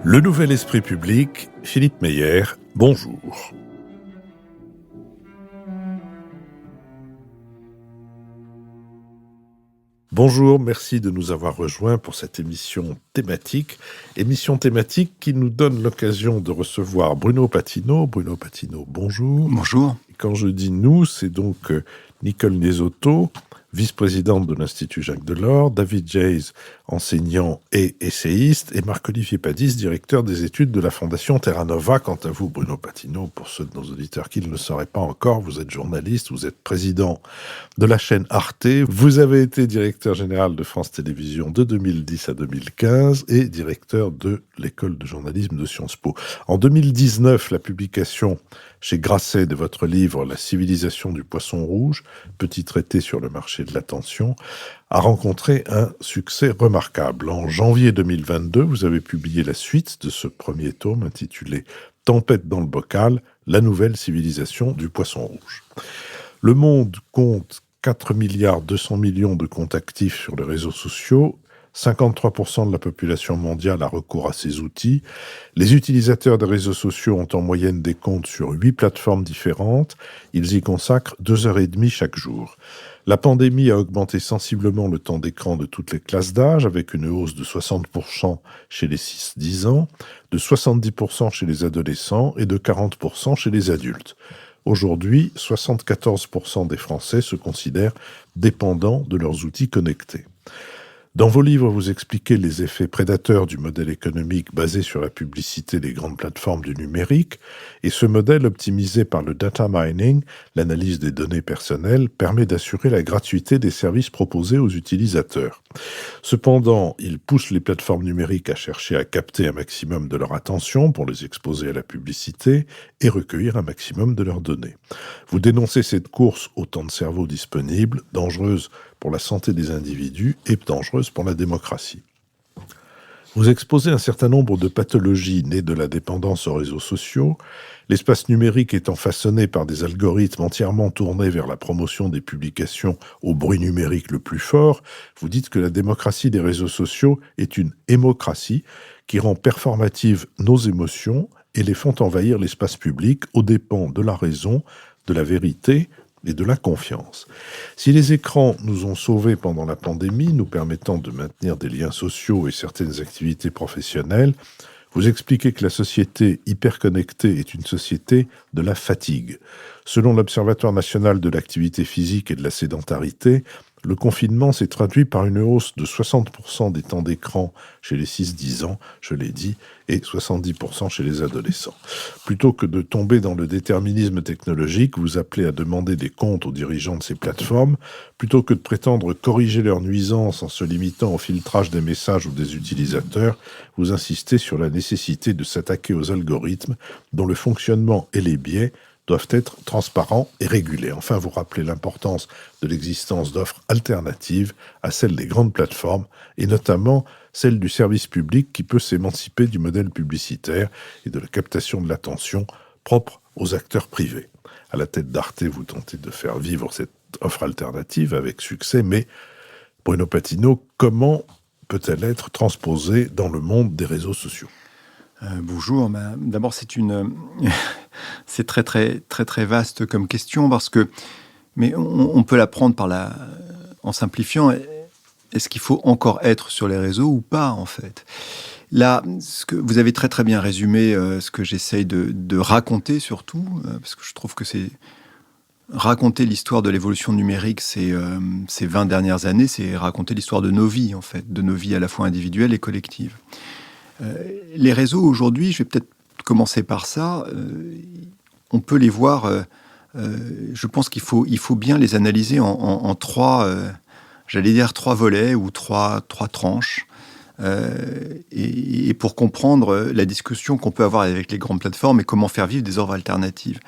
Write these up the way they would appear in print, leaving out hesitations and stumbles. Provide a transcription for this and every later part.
Le Nouvel Esprit Public, Philippe Meyer, bonjour. Bonjour, merci de nous avoir rejoints pour cette émission thématique qui nous donne l'occasion de recevoir Bruno Patino. Bruno Patino, bonjour. Bonjour. Et quand je dis nous, c'est donc Nicole Nesotto, vice-présidente de l'Institut Jacques Delors, David Jayes, enseignant et essayiste, et Marc-Olivier Padis, directeur des études de la Fondation Terra Nova. Quant à vous, Bruno Patino, pour ceux de nos auditeurs qui ne le sauraient pas encore, vous êtes journaliste, vous êtes président de la chaîne Arte, vous avez été directeur général de France Télévisions de 2010 à 2015 et directeur de l'école de journalisme de Sciences Po. En 2019, la publication chez Grasset de votre livre « La civilisation du poisson rouge », petit traité sur le marché de l'attention, a rencontré un succès remarquable. En janvier 2022, vous avez publié la suite de ce premier tome intitulé « Tempête dans le bocal, la nouvelle civilisation du poisson rouge ». Le monde compte 4,2 milliards de comptes actifs sur les réseaux sociaux. 53% de la population mondiale a recours à ces outils. Les utilisateurs des réseaux sociaux ont en moyenne des comptes sur 8 plateformes différentes. Ils y consacrent 2h30 chaque jour. La pandémie a augmenté sensiblement le temps d'écran de toutes les classes d'âge, avec une hausse de 60% chez les 6-10 ans, de 70% chez les adolescents et de 40% chez les adultes. Aujourd'hui, 74% des Français se considèrent dépendants de leurs outils connectés. Dans vos livres, vous expliquez les effets prédateurs du modèle économique basé sur la publicité des grandes plateformes du numérique, et ce modèle optimisé par le data mining, l'analyse des données personnelles, permet d'assurer la gratuité des services proposés aux utilisateurs. Cependant, il pousse les plateformes numériques à chercher à capter un maximum de leur attention pour les exposer à la publicité et recueillir un maximum de leurs données. Vous dénoncez cette course au temps de cerveau disponible, dangereuse pour la santé des individus et dangereuse pour la démocratie. Vous exposez un certain nombre de pathologies nées de la dépendance aux réseaux sociaux, l'espace numérique étant façonné par des algorithmes entièrement tournés vers la promotion des publications au bruit numérique le plus fort. Vous dites que la démocratie des réseaux sociaux est une hémocratie qui rend performatives nos émotions et les font envahir l'espace public aux dépens de la raison, de la vérité et de la confiance. Si les écrans nous ont sauvés pendant la pandémie, nous permettant de maintenir des liens sociaux et certaines activités professionnelles, vous expliquez que la société hyperconnectée est une société de la fatigue. Selon l'Observatoire national de l'activité physique et de la sédentarité, le confinement s'est traduit par une hausse de 60% des temps d'écran chez les 6-10 ans, je l'ai dit, et 70% chez les adolescents. Plutôt que de tomber dans le déterminisme technologique, vous appelez à demander des comptes aux dirigeants de ces plateformes. Plutôt que de prétendre corriger leurs nuisances en se limitant au filtrage des messages ou des utilisateurs, vous insistez sur la nécessité de s'attaquer aux algorithmes dont le fonctionnement et les biais doivent être transparents et régulés. Enfin, vous rappelez l'importance de l'existence d'offres alternatives à celles des grandes plateformes, et notamment celle du service public qui peut s'émanciper du modèle publicitaire et de la captation de l'attention propre aux acteurs privés. À la tête d'Arte, vous tentez de faire vivre cette offre alternative avec succès, mais Bruno Patino, comment peut-elle être transposée dans le monde des réseaux sociaux ? Bonjour. D'abord, c'est très vaste comme question mais on peut la prendre en simplifiant. Est-ce qu'il faut encore être sur les réseaux ou pas, en fait ? Là, vous avez très bien résumé ce que j'essaye de raconter surtout, parce que je trouve que c'est raconter l'histoire de l'évolution numérique ces 20 dernières années, c'est raconter l'histoire de nos vies, en fait, de nos vies à la fois individuelles et collectives. Les réseaux aujourd'hui, je vais peut-être commencer par ça, on peut les voir, je pense qu'il faut bien les analyser en trois volets ou trois tranches, et pour comprendre la discussion qu'on peut avoir avec les grandes plateformes et comment faire vivre des offres alternatives.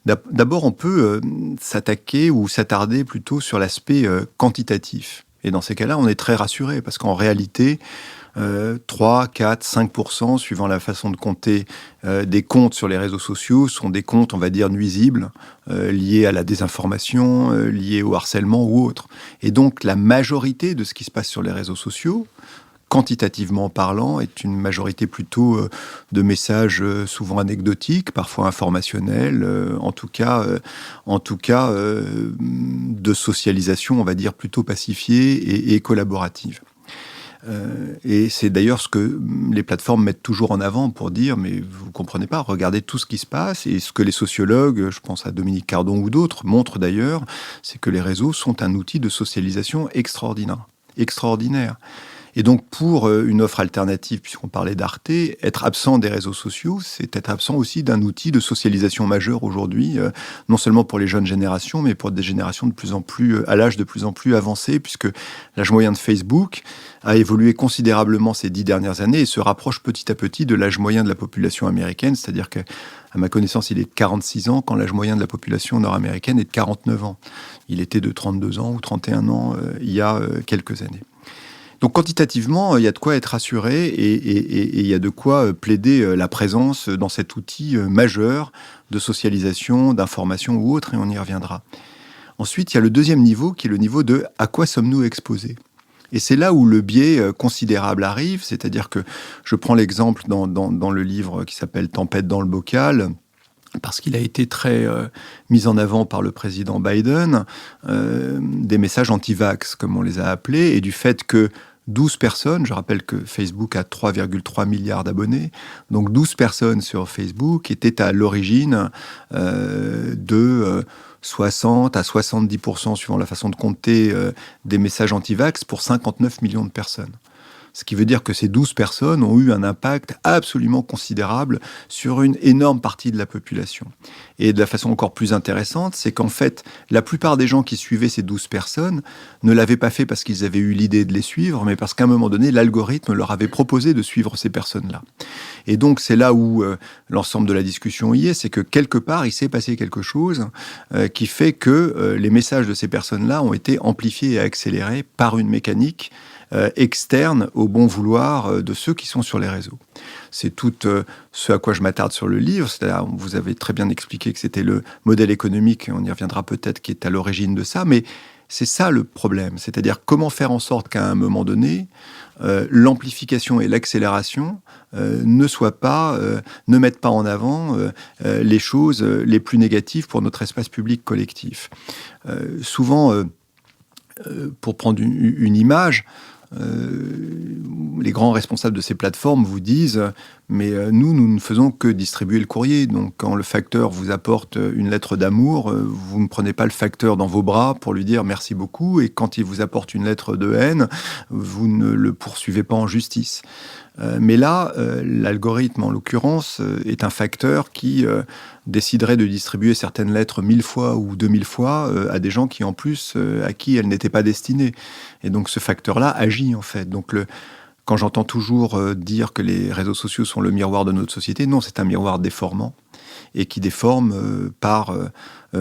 D'abord, on peut s'attaquer ou s'attarder plutôt sur l'aspect quantitatif. Et dans ces cas-là, on est très rassuré, parce qu'en réalité, 3, 4, 5%, suivant la façon de compter des comptes sur les réseaux sociaux, sont des comptes, on va dire, nuisibles, liés à la désinformation, liés au harcèlement ou autre. Et donc, la majorité de ce qui se passe sur les réseaux sociaux, quantitativement parlant, est une majorité plutôt de messages souvent anecdotiques, parfois informationnels, en tout cas de socialisation, on va dire, plutôt pacifiée et collaborative. Et c'est d'ailleurs ce que les plateformes mettent toujours en avant pour dire, mais vous ne comprenez pas, regardez tout ce qui se passe, et ce que les sociologues, je pense à Dominique Cardon ou d'autres, montrent d'ailleurs, c'est que les réseaux sont un outil de socialisation extraordinaire. Et donc, pour une offre alternative, puisqu'on parlait d'Arte, être absent des réseaux sociaux, c'est être absent aussi d'un outil de socialisation majeur aujourd'hui, non seulement pour les jeunes générations, mais pour des générations de plus en plus, à l'âge de plus en plus avancé, puisque l'âge moyen de Facebook a évolué considérablement ces 10 dernières années et se rapproche petit à petit de l'âge moyen de la population américaine, c'est-à-dire que, à ma connaissance, il est de 46 ans, quand l'âge moyen de la population nord-américaine est de 49 ans. Il était de 32 ans ou 31 ans il y a quelques années. Donc quantitativement, il y a de quoi être rassuré et il y a de quoi plaider la présence dans cet outil majeur de socialisation, d'information ou autre, et on y reviendra. Ensuite, il y a le deuxième niveau qui est le niveau de « à quoi sommes-nous exposés ?» Et c'est là où le biais considérable arrive, c'est-à-dire que je prends l'exemple dans le livre qui s'appelle « Tempête dans le bocal », parce qu'il a été très mis en avant par le président Biden, des messages anti-vax, comme on les a appelés, et du fait que 12 personnes, je rappelle que Facebook a 3,3 milliards d'abonnés, donc 12 personnes sur Facebook étaient à l'origine de 60 à 70%, suivant la façon de compter, des messages anti-vax pour 59 millions de personnes. Ce qui veut dire que ces 12 personnes ont eu un impact absolument considérable sur une énorme partie de la population. Et de la façon encore plus intéressante, c'est qu'en fait, la plupart des gens qui suivaient ces 12 personnes ne l'avaient pas fait parce qu'ils avaient eu l'idée de les suivre, mais parce qu'à un moment donné, l'algorithme leur avait proposé de suivre ces personnes-là. Et donc, c'est là où l'ensemble de la discussion y est, c'est que quelque part, il s'est passé quelque chose qui fait que les messages de ces personnes-là ont été amplifiés et accélérés par une mécanique externe au bon vouloir de ceux qui sont sur les réseaux. C'est tout ce à quoi je m'attarde sur le livre. C'est-à-dire, vous avez très bien expliqué que c'était le modèle économique, on y reviendra peut-être, qui est à l'origine de ça, mais c'est ça le problème. C'est-à-dire comment faire en sorte qu'à un moment donné, l'amplification et l'accélération ne mettent pas en avant les choses les plus négatives pour notre espace public collectif. Souvent, pour prendre une image, les grands responsables de ces plateformes vous disent mais nous ne faisons que distribuer le courrier, donc quand le facteur vous apporte une lettre d'amour, vous ne prenez pas le facteur dans vos bras pour lui dire merci beaucoup, et quand il vous apporte une lettre de haine, vous ne le poursuivez pas en justice. Mais là, l'algorithme, en l'occurrence, est un facteur qui déciderait de distribuer certaines lettres 1000 fois ou 2000 fois à des gens qui, en plus, à qui elles n'étaient pas destinées. Et donc, ce facteur-là agit, en fait. Donc, quand j'entends toujours dire que les réseaux sociaux sont le miroir de notre société, non, c'est un miroir déformant, et qui déforme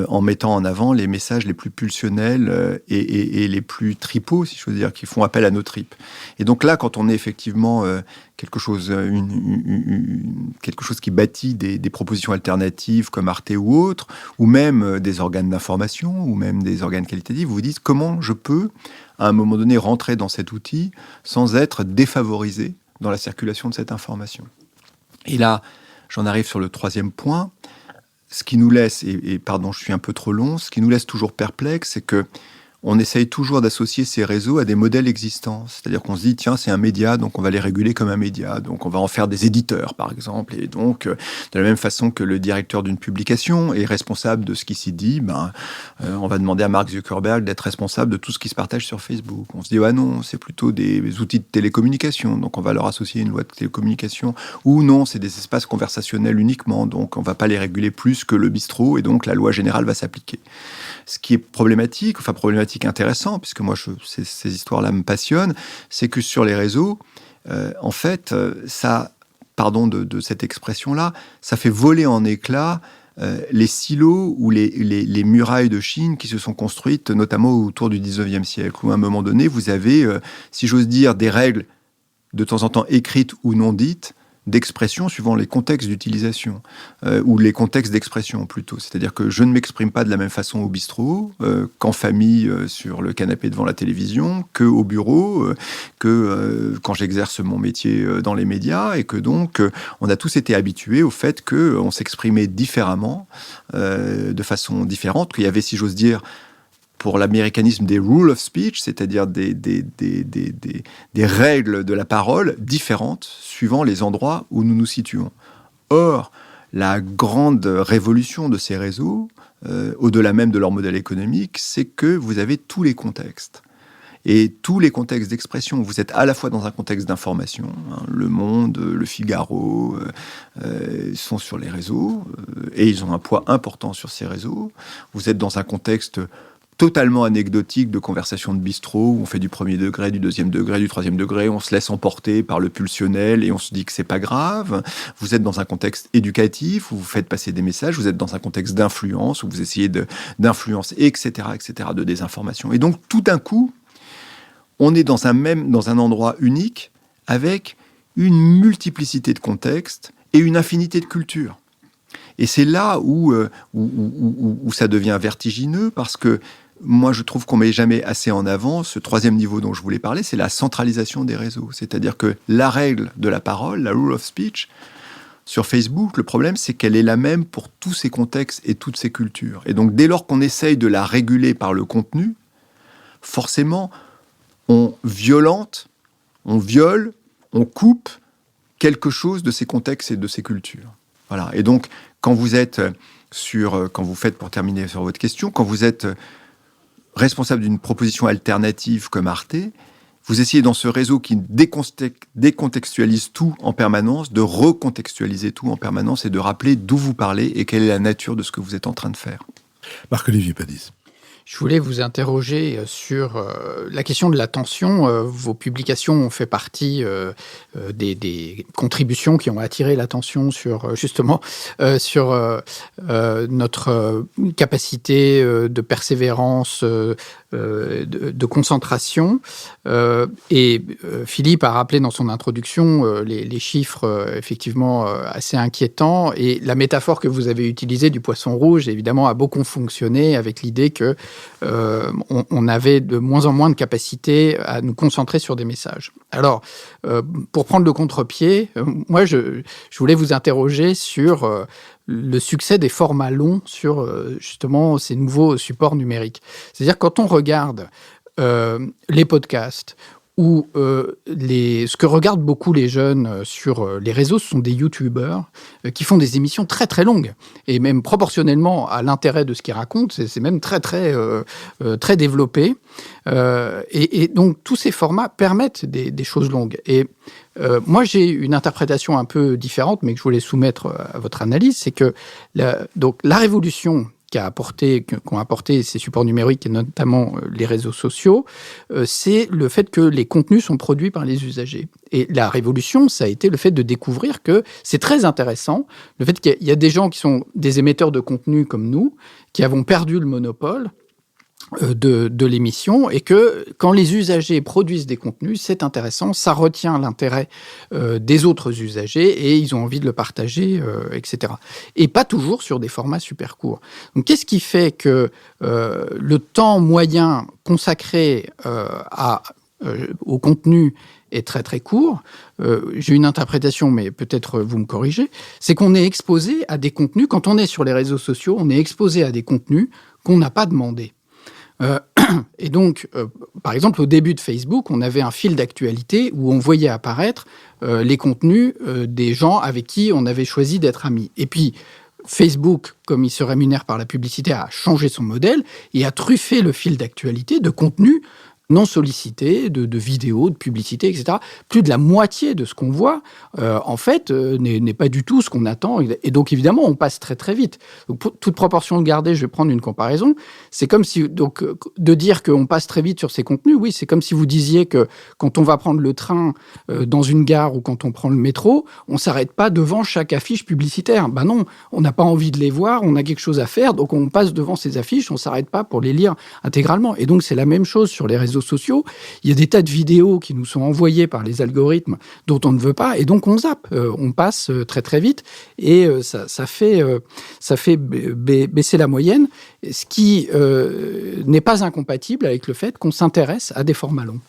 en mettant en avant les messages les plus pulsionnels et les plus tripaux, si je veux dire, qui font appel à nos tripes. Et donc là, quand on est effectivement quelque chose qui bâtit des propositions alternatives comme Arte ou autres, ou même des organes d'information, ou même des organes qualitatifs, vous vous dites comment je peux, à un moment donné, rentrer dans cet outil sans être défavorisé dans la circulation de cette information. Et là, j'en arrive sur le troisième point. Ce qui nous laisse, et pardon, je suis un peu trop long, ce qui nous laisse toujours perplexe, c'est que on essaye toujours d'associer ces réseaux à des modèles existants. C'est-à-dire qu'on se dit, tiens, c'est un média, donc on va les réguler comme un média. Donc on va en faire des éditeurs, par exemple. Et donc, de la même façon que le directeur d'une publication est responsable de ce qui s'y dit, on va demander à Mark Zuckerberg d'être responsable de tout ce qui se partage sur Facebook. On se dit, non, c'est plutôt des outils de télécommunication, donc on va leur associer une loi de télécommunication. Ou non, c'est des espaces conversationnels uniquement, donc on ne va pas les réguler plus que le bistrot, et donc la loi générale va s'appliquer. Ce qui est problématique intéressant, puisque moi, ces histoires-là me passionnent, c'est que sur les réseaux, en fait, ça, pardon de cette expression-là, ça fait voler en éclats les silos ou les murailles de Chine qui se sont construites, notamment autour du 19e siècle, où à un moment donné, vous avez, si j'ose dire, des règles de temps en temps écrites ou non dites, d'expression suivant les contextes d'utilisation, ou les contextes d'expression plutôt. C'est-à-dire que je ne m'exprime pas de la même façon au bistrot, qu'en famille, sur le canapé devant la télévision, qu'au bureau, que quand j'exerce mon métier dans les médias, et que donc on a tous été habitués au fait qu'on s'exprimait différemment, de façon différente, qu'il y avait, si j'ose dire, pour l'américanisme, des rules of speech, c'est-à-dire des règles de la parole différentes suivant les endroits où nous nous situons. Or, la grande révolution de ces réseaux, au-delà même de leur modèle économique, c'est que vous avez tous les contextes. Et tous les contextes d'expression, vous êtes à la fois dans un contexte d'information, Le Monde, Le Figaro sont sur les réseaux, et ils ont un poids important sur ces réseaux. Vous êtes dans un contexte totalement anecdotique de conversation de bistrot, où on fait du premier degré, du deuxième degré, du troisième degré, on se laisse emporter par le pulsionnel et on se dit que c'est pas grave. Vous êtes dans un contexte éducatif, où vous faites passer des messages, vous êtes dans un contexte d'influence, où vous essayez d'influencer, etc., de désinformation. Et donc, tout d'un coup, on est dans un endroit unique, avec une multiplicité de contextes et une infinité de cultures. Et c'est là où ça devient vertigineux, parce que moi, je trouve qu'on ne met jamais assez en avant ce troisième niveau dont je voulais parler, c'est la centralisation des réseaux. C'est-à-dire que la règle de la parole, la rule of speech, sur Facebook, le problème, c'est qu'elle est la même pour tous ces contextes et toutes ces cultures. Et donc, dès lors qu'on essaye de la réguler par le contenu, forcément, on violente, on viole, on coupe quelque chose de ces contextes et de ces cultures. Voilà. Et donc, quand vous faites, pour terminer sur votre question, quand vous êtes responsable d'une proposition alternative comme Arte, vous essayez dans ce réseau qui décontextualise tout en permanence, de recontextualiser tout en permanence et de rappeler d'où vous parlez et quelle est la nature de ce que vous êtes en train de faire. Marc-Olivier Padis. Je voulais vous interroger sur la question de l'attention. Vos publications ont fait partie des contributions qui ont attiré l'attention sur notre capacité de persévérance, de concentration. Et Philippe a rappelé dans son introduction les chiffres effectivement assez inquiétants. Et la métaphore que vous avez utilisée du poisson rouge, évidemment, a beaucoup fonctionné avec l'idée que on avait de moins en moins de capacité à nous concentrer sur des messages. Alors, pour prendre le contre-pied, moi, je voulais vous interroger sur le succès des formats longs sur justement ces nouveaux supports numériques. C'est-à-dire quand on regarde les podcasts ou ce que regardent beaucoup les jeunes sur les réseaux, ce sont des youtubeurs qui font des émissions très très longues et même proportionnellement à l'intérêt de ce qu'ils racontent, c'est même très très développé. Et donc tous ces formats permettent des choses longues. Et moi j'ai une interprétation un peu différente, mais que je voulais soumettre à votre analyse, c'est que la révolution qu'ont apporté ces supports numériques et notamment les réseaux sociaux, c'est le fait que les contenus sont produits par les usagers. Et la révolution, ça a été le fait de découvrir que c'est très intéressant, le fait qu'il y a des gens qui sont des émetteurs de contenu comme nous, qui avons perdu le monopole de l'émission, et que quand les usagers produisent des contenus, c'est intéressant, ça retient l'intérêt des autres usagers et ils ont envie de le partager, etc. Et pas toujours sur des formats super courts. Donc qu'est-ce qui fait que le temps moyen consacré au contenu est très très court? J'ai une interprétation, mais peut-être vous me corrigez, c'est qu'on est exposé à des contenus, quand on est sur les réseaux sociaux, on est exposé à des contenus qu'on n'a pas demandé. Et donc, par exemple, au début de Facebook, on avait un fil d'actualité où on voyait apparaître les contenus des gens avec qui on avait choisi d'être amis. Et puis, Facebook, comme il se rémunère par la publicité, a changé son modèle et a truffé le fil d'actualité de contenus non sollicités, de vidéos, de publicités, etc. Plus de la moitié de ce qu'on voit, en fait, n'est pas du tout ce qu'on attend. Et donc, évidemment, on passe très, très vite. Donc, pour toute proportion gardée, je vais prendre une comparaison. C'est comme si, donc, de dire qu'on passe très vite sur ces contenus, oui, c'est comme si vous disiez que quand on va prendre le train dans une gare ou quand on prend le métro, on ne s'arrête pas devant chaque affiche publicitaire. Ben non, on n'a pas envie de les voir, on a quelque chose à faire, donc on passe devant ces affiches, on ne s'arrête pas pour les lire intégralement. Et donc, c'est la même chose sur les réseaux sociaux, il y a des tas de vidéos qui nous sont envoyées par les algorithmes dont on ne veut pas, et donc on zappe, on passe très très vite, et ça fait baisser la moyenne, ce qui n'est pas incompatible avec le fait qu'on s'intéresse à des formats longs.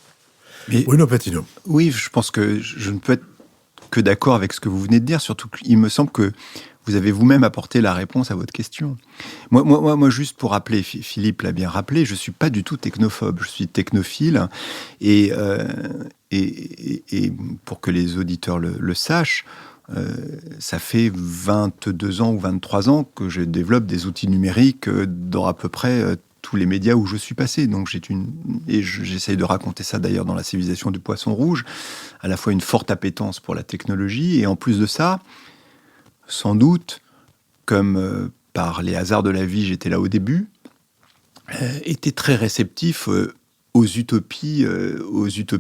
Mais, Bruno Patino. oui, je pense que je ne peux être que d'accord avec ce que vous venez de dire, surtout qu'il me semble que vous avez vous-même apporté la réponse à votre question. Moi, juste pour rappeler, Philippe l'a bien rappelé, je ne suis pas du tout technophobe, je suis technophile. Et pour que les auditeurs le sachent, ça fait 22 ans ou 23 ans que je développe des outils numériques dans à peu près tous les médias où je suis passé. Donc j'essaye de raconter ça d'ailleurs dans La civilisation du poisson rouge, à la fois une forte appétence pour la technologie, et en plus de ça, sans doute, comme par les hasards de la vie, j'étais là au début, était très réceptif aux utopies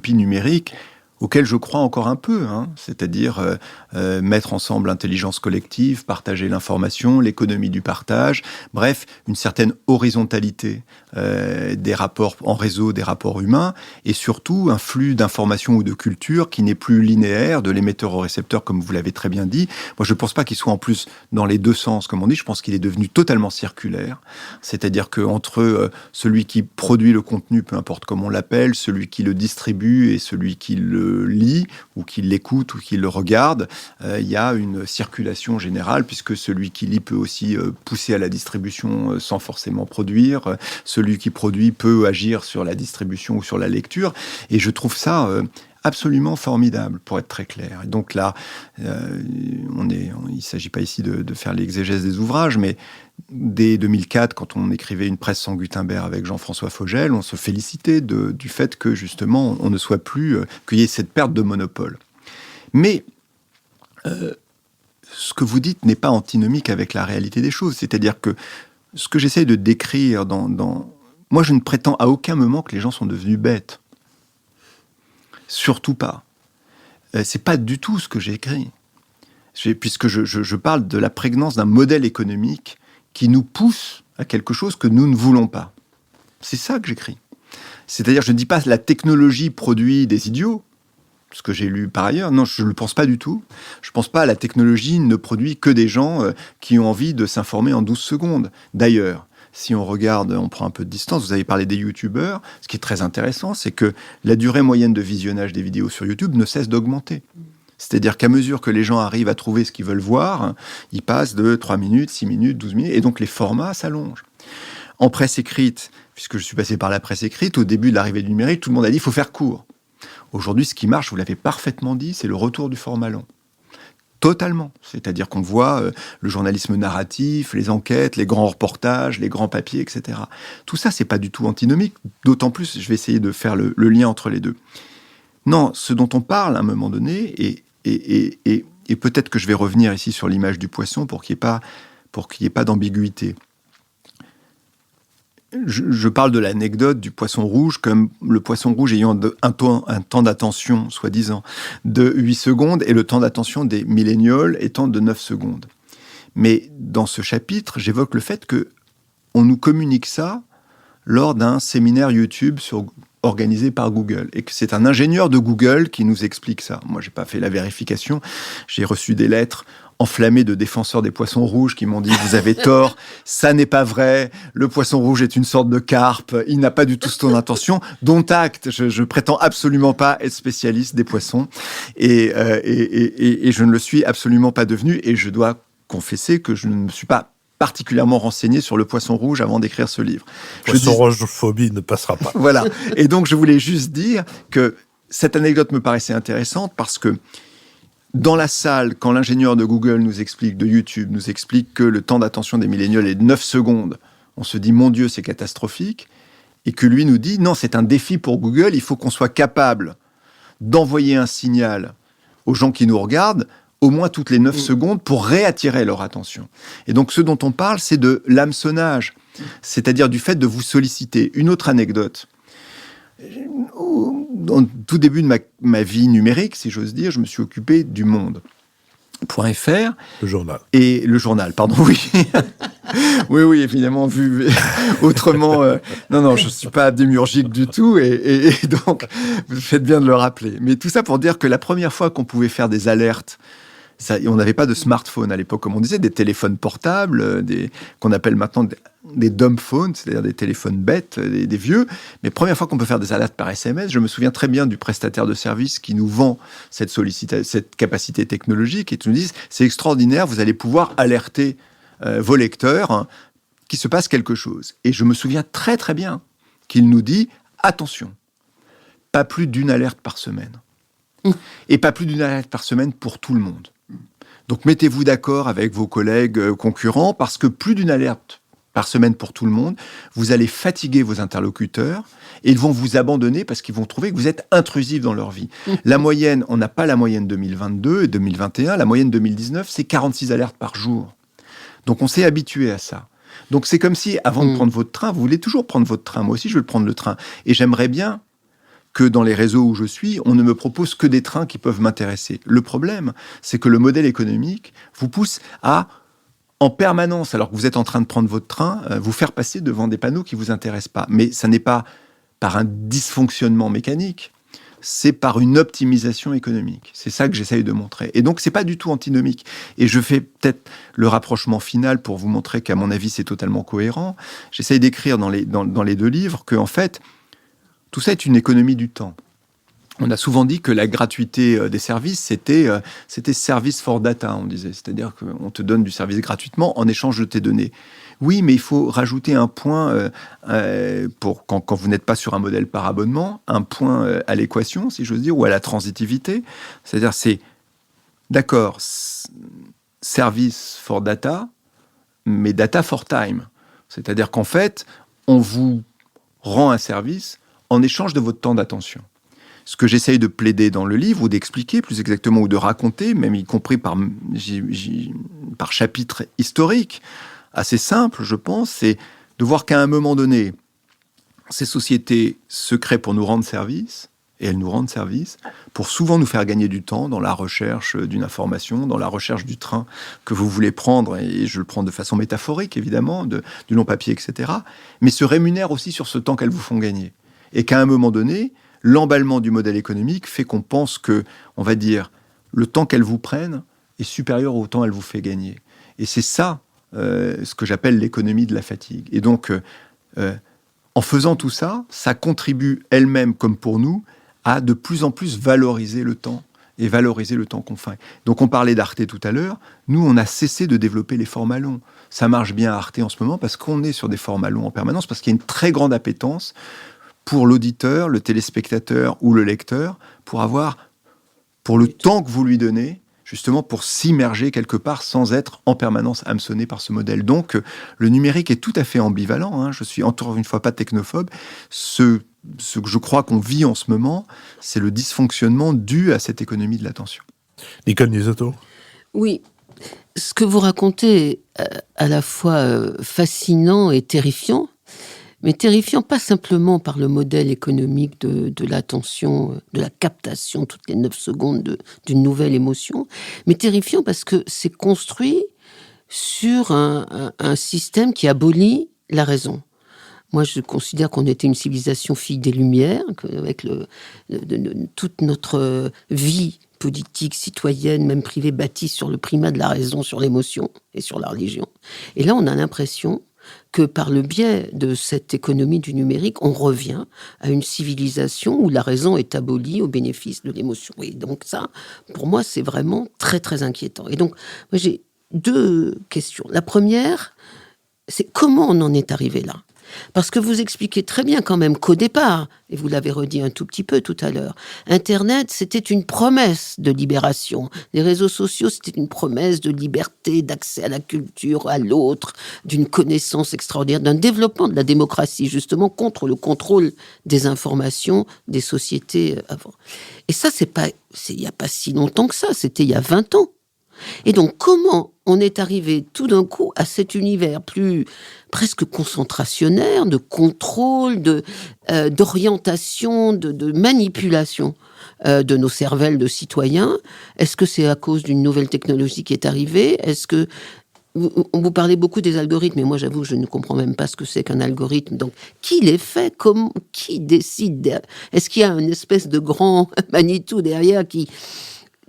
numériques auxquelles je crois encore un peu, c'est-à-dire mettre ensemble l'intelligence collective, partager l'information, l'économie du partage, bref, une certaine horizontalité des rapports en réseau, des rapports humains, et surtout un flux d'informations ou de culture qui n'est plus linéaire, de l'émetteur au récepteur, comme vous l'avez très bien dit. Moi, je ne pense pas qu'il soit en plus dans les deux sens, comme on dit, je pense qu'il est devenu totalement circulaire, c'est-à-dire qu'entre celui qui produit le contenu, peu importe comment on l'appelle, celui qui le distribue et celui qui le lit, ou qui l'écoute, ou qui le regarde, il y a une circulation générale, puisque celui qui lit peut aussi pousser à la distribution sans forcément produire, celui qui produit peut agir sur la distribution ou sur la lecture, et je trouve ça absolument formidable, pour être très clair. Et donc là, il ne s'agit pas ici de faire l'exégèse des ouvrages, mais dès 2004, quand on écrivait Une presse sans Gutenberg avec Jean-François Fogel, on se félicitait du fait que, justement, on ne soit plus... qu'il y ait cette perte de monopole. Mais ce que vous dites n'est pas antinomique avec la réalité des choses. C'est-à-dire que ce que j'essaye de décrire moi, je ne prétends à aucun moment que les gens sont devenus bêtes. Surtout pas. C'est pas du tout ce que j'ai écrit. Puisque je parle de la prégnance d'un modèle économique qui nous pousse à quelque chose que nous ne voulons pas. C'est ça que j'écris. C'est-à-dire, je ne dis pas la technologie produit des idiots, ce que j'ai lu par ailleurs. Non, je ne le pense pas du tout. Je ne pense pas la technologie ne produit que des gens qui ont envie de s'informer en 12 secondes. D'ailleurs, si on regarde, on prend un peu de distance, vous avez parlé des youtubeurs, ce qui est très intéressant, c'est que la durée moyenne de visionnage des vidéos sur YouTube ne cesse d'augmenter. C'est-à-dire qu'à mesure que les gens arrivent à trouver ce qu'ils veulent voir, ils passent de 3 minutes, 6 minutes, 12 minutes, et donc les formats s'allongent. En presse écrite, puisque je suis passé par la presse écrite, au début de l'arrivée du numérique, tout le monde a dit qu'il faut faire court. Aujourd'hui, ce qui marche, vous l'avez parfaitement dit, c'est le retour du format long. Totalement. C'est-à-dire qu'on voit le journalisme narratif, les enquêtes, les grands reportages, les grands papiers, etc. Tout ça, c'est pas du tout antinomique. D'autant plus, je vais essayer de faire le lien entre les deux. Non, ce dont on parle à un moment donné, et peut-être que je vais revenir ici sur l'image du poisson pour qu'il n'y ait pas d'ambiguïté. Je parle de l'anecdote du poisson rouge, comme le poisson rouge ayant un temps d'attention, soi-disant, de 8 secondes, et le temps d'attention des millénials étant de 9 secondes. Mais dans ce chapitre, j'évoque le fait qu'on nous communique ça lors d'un séminaire YouTube organisé par Google, et que c'est un ingénieur de Google qui nous explique ça. Moi, j'ai pas fait la vérification, j'ai reçu des lettres enflammés de défenseurs des poissons rouges qui m'ont dit « Vous avez tort, ça n'est pas vrai, le poisson rouge est une sorte de carpe, il n'a pas du tout ce ton d'intention, dont acte, je prétends absolument pas être spécialiste des poissons, et je ne le suis absolument pas devenu, et je dois confesser que je ne me suis pas particulièrement renseigné sur le poisson rouge avant d'écrire ce livre. Poisson rouge-phobie ne passera pas. Voilà, et donc je voulais juste dire que cette anecdote me paraissait intéressante parce que dans la salle, quand l'ingénieur de Google de YouTube nous explique que le temps d'attention des millénials est de 9 secondes, on se dit, mon Dieu, c'est catastrophique, et que lui nous dit, non, c'est un défi pour Google, il faut qu'on soit capable d'envoyer un signal aux gens qui nous regardent, au moins toutes les 9 secondes, pour réattirer leur attention. Et donc, ce dont on parle, c'est de l'hameçonnage, c'est-à-dire du fait de vous solliciter. Une autre anecdote. Au tout début de ma vie numérique, si j'ose dire, je me suis occupé du Monde.fr. Le journal. Et le journal, pardon, oui. Oui, évidemment, vu autrement. Non, je ne suis pas démiurgique du tout, et donc, vous faites bien de le rappeler. Mais tout ça pour dire que la première fois qu'on pouvait faire des alertes, on n'avait pas de smartphone à l'époque, comme on disait, des téléphones portables, qu'on appelle maintenant des dumb phones, c'est-à-dire des téléphones bêtes, des vieux. Mais première fois qu'on peut faire des alertes par SMS, je me souviens très bien du prestataire de service qui nous vend cette capacité technologique et qui nous dit « c'est extraordinaire, vous allez pouvoir alerter vos lecteurs hein, qu'il se passe quelque chose ». Et je me souviens très très bien qu'il nous dit « attention, pas plus d'une alerte par semaine ». Et pas plus d'une alerte par semaine pour tout le monde. Donc mettez-vous d'accord avec vos collègues concurrents, parce que plus d'une alerte par semaine pour tout le monde, vous allez fatiguer vos interlocuteurs et ils vont vous abandonner parce qu'ils vont trouver que vous êtes intrusif dans leur vie. La moyenne, on n'a pas la moyenne 2022 et 2021, la moyenne 2019, c'est 46 alertes par jour. Donc on s'est habitué à ça. Donc c'est comme si, avant de prendre votre train, vous voulez toujours prendre votre train. Moi aussi, je veux prendre le train. Et j'aimerais bien que dans les réseaux où je suis, on ne me propose que des trains qui peuvent m'intéresser. Le problème, c'est que le modèle économique vous pousse à, en permanence, alors que vous êtes en train de prendre votre train, vous faire passer devant des panneaux qui ne vous intéressent pas. Mais ça n'est pas par un dysfonctionnement mécanique, c'est par une optimisation économique. C'est ça que j'essaye de montrer. Et donc, ce n'est pas du tout antinomique. Et je fais peut-être le rapprochement final pour vous montrer qu'à mon avis, c'est totalement cohérent. J'essaye d'écrire dans les deux livres qu'en fait, tout ça est une économie du temps. On a souvent dit que la gratuité des services, c'était service for data, on disait. C'est-à-dire qu'on te donne du service gratuitement en échange de tes données. Oui, mais il faut rajouter un point, pour quand vous n'êtes pas sur un modèle par abonnement, un point à l'équation, si j'ose dire, ou à la transitivité. C'est-à-dire, c'est, d'accord, service for data, mais data for time. C'est-à-dire qu'en fait, on vous rend un service en échange de votre temps d'attention. Ce que j'essaye de plaider dans le livre, ou d'expliquer plus exactement, ou de raconter, même y compris par chapitre historique, assez simple, je pense, c'est de voir qu'à un moment donné, ces sociétés se créent pour nous rendre service, et elles nous rendent service, pour souvent nous faire gagner du temps dans la recherche d'une information, dans la recherche du train que vous voulez prendre, et je le prends de façon métaphorique, évidemment, du long papier, etc., mais se rémunèrent aussi sur ce temps qu'elles vous font gagner. Et qu'à un moment donné, l'emballement du modèle économique fait qu'on pense que, on va dire, le temps qu'elles vous prennent est supérieur au temps qu'elles vous fait gagner. Et c'est ça, ce que j'appelle l'économie de la fatigue. Et donc, en faisant tout ça, ça contribue elle-même, comme pour nous, à de plus en plus valoriser le temps et valoriser le temps qu'on fait. Donc, on parlait d'Arte tout à l'heure. Nous, on a cessé de développer les formats longs. Ça marche bien à Arte en ce moment parce qu'on est sur des formats longs en permanence, parce qu'il y a une très grande appétence pour l'auditeur, le téléspectateur ou le lecteur, pour le temps que vous lui donnez, justement pour s'immerger quelque part sans être en permanence hameçonné par ce modèle. Donc, le numérique est tout à fait ambivalent. Hein. Je suis encore une fois pas technophobe. Ce que je crois qu'on vit en ce moment, c'est le dysfonctionnement dû à cette économie de l'attention. Nicole Nisotto ? Oui. Ce que vous racontez est à la fois fascinant et terrifiant, mais terrifiant pas simplement par le modèle économique de l'attention, de la captation toutes les 9 secondes d'une nouvelle émotion, mais terrifiant parce que c'est construit sur un système qui abolit la raison. Moi, je considère qu'on était une civilisation fille des Lumières, qu'avec toute notre vie politique, citoyenne, même privée, bâtie sur le primat de la raison, sur l'émotion et sur la religion. Et là, on a l'impression que par le biais de cette économie du numérique, on revient à une civilisation où la raison est abolie au bénéfice de l'émotion. Et donc ça, pour moi, c'est vraiment très, très inquiétant. Et donc, moi, j'ai 2 questions. La première, c'est comment on en est arrivé là ? Parce que vous expliquez très bien quand même qu'au départ, et vous l'avez redit un tout petit peu tout à l'heure, Internet, c'était une promesse de libération. Les réseaux sociaux, c'était une promesse de liberté, d'accès à la culture, à l'autre, d'une connaissance extraordinaire, d'un développement de la démocratie, justement, contre le contrôle des informations des sociétés avant. Et ça, il n'y a pas si longtemps que ça, c'était il y a 20 ans. Et donc, comment on est arrivé tout d'un coup à cet univers plus presque concentrationnaire, de contrôle, d'orientation, de manipulation de nos cervelles de citoyens ? Est-ce que c'est à cause d'une nouvelle technologie qui est arrivée ? Est-ce que vous parlez beaucoup des algorithmes, mais moi j'avoue que je ne comprends même pas ce que c'est qu'un algorithme. Donc, qui les fait? Qui décide? Est-ce qu'il y a une espèce de grand Manitou derrière qui...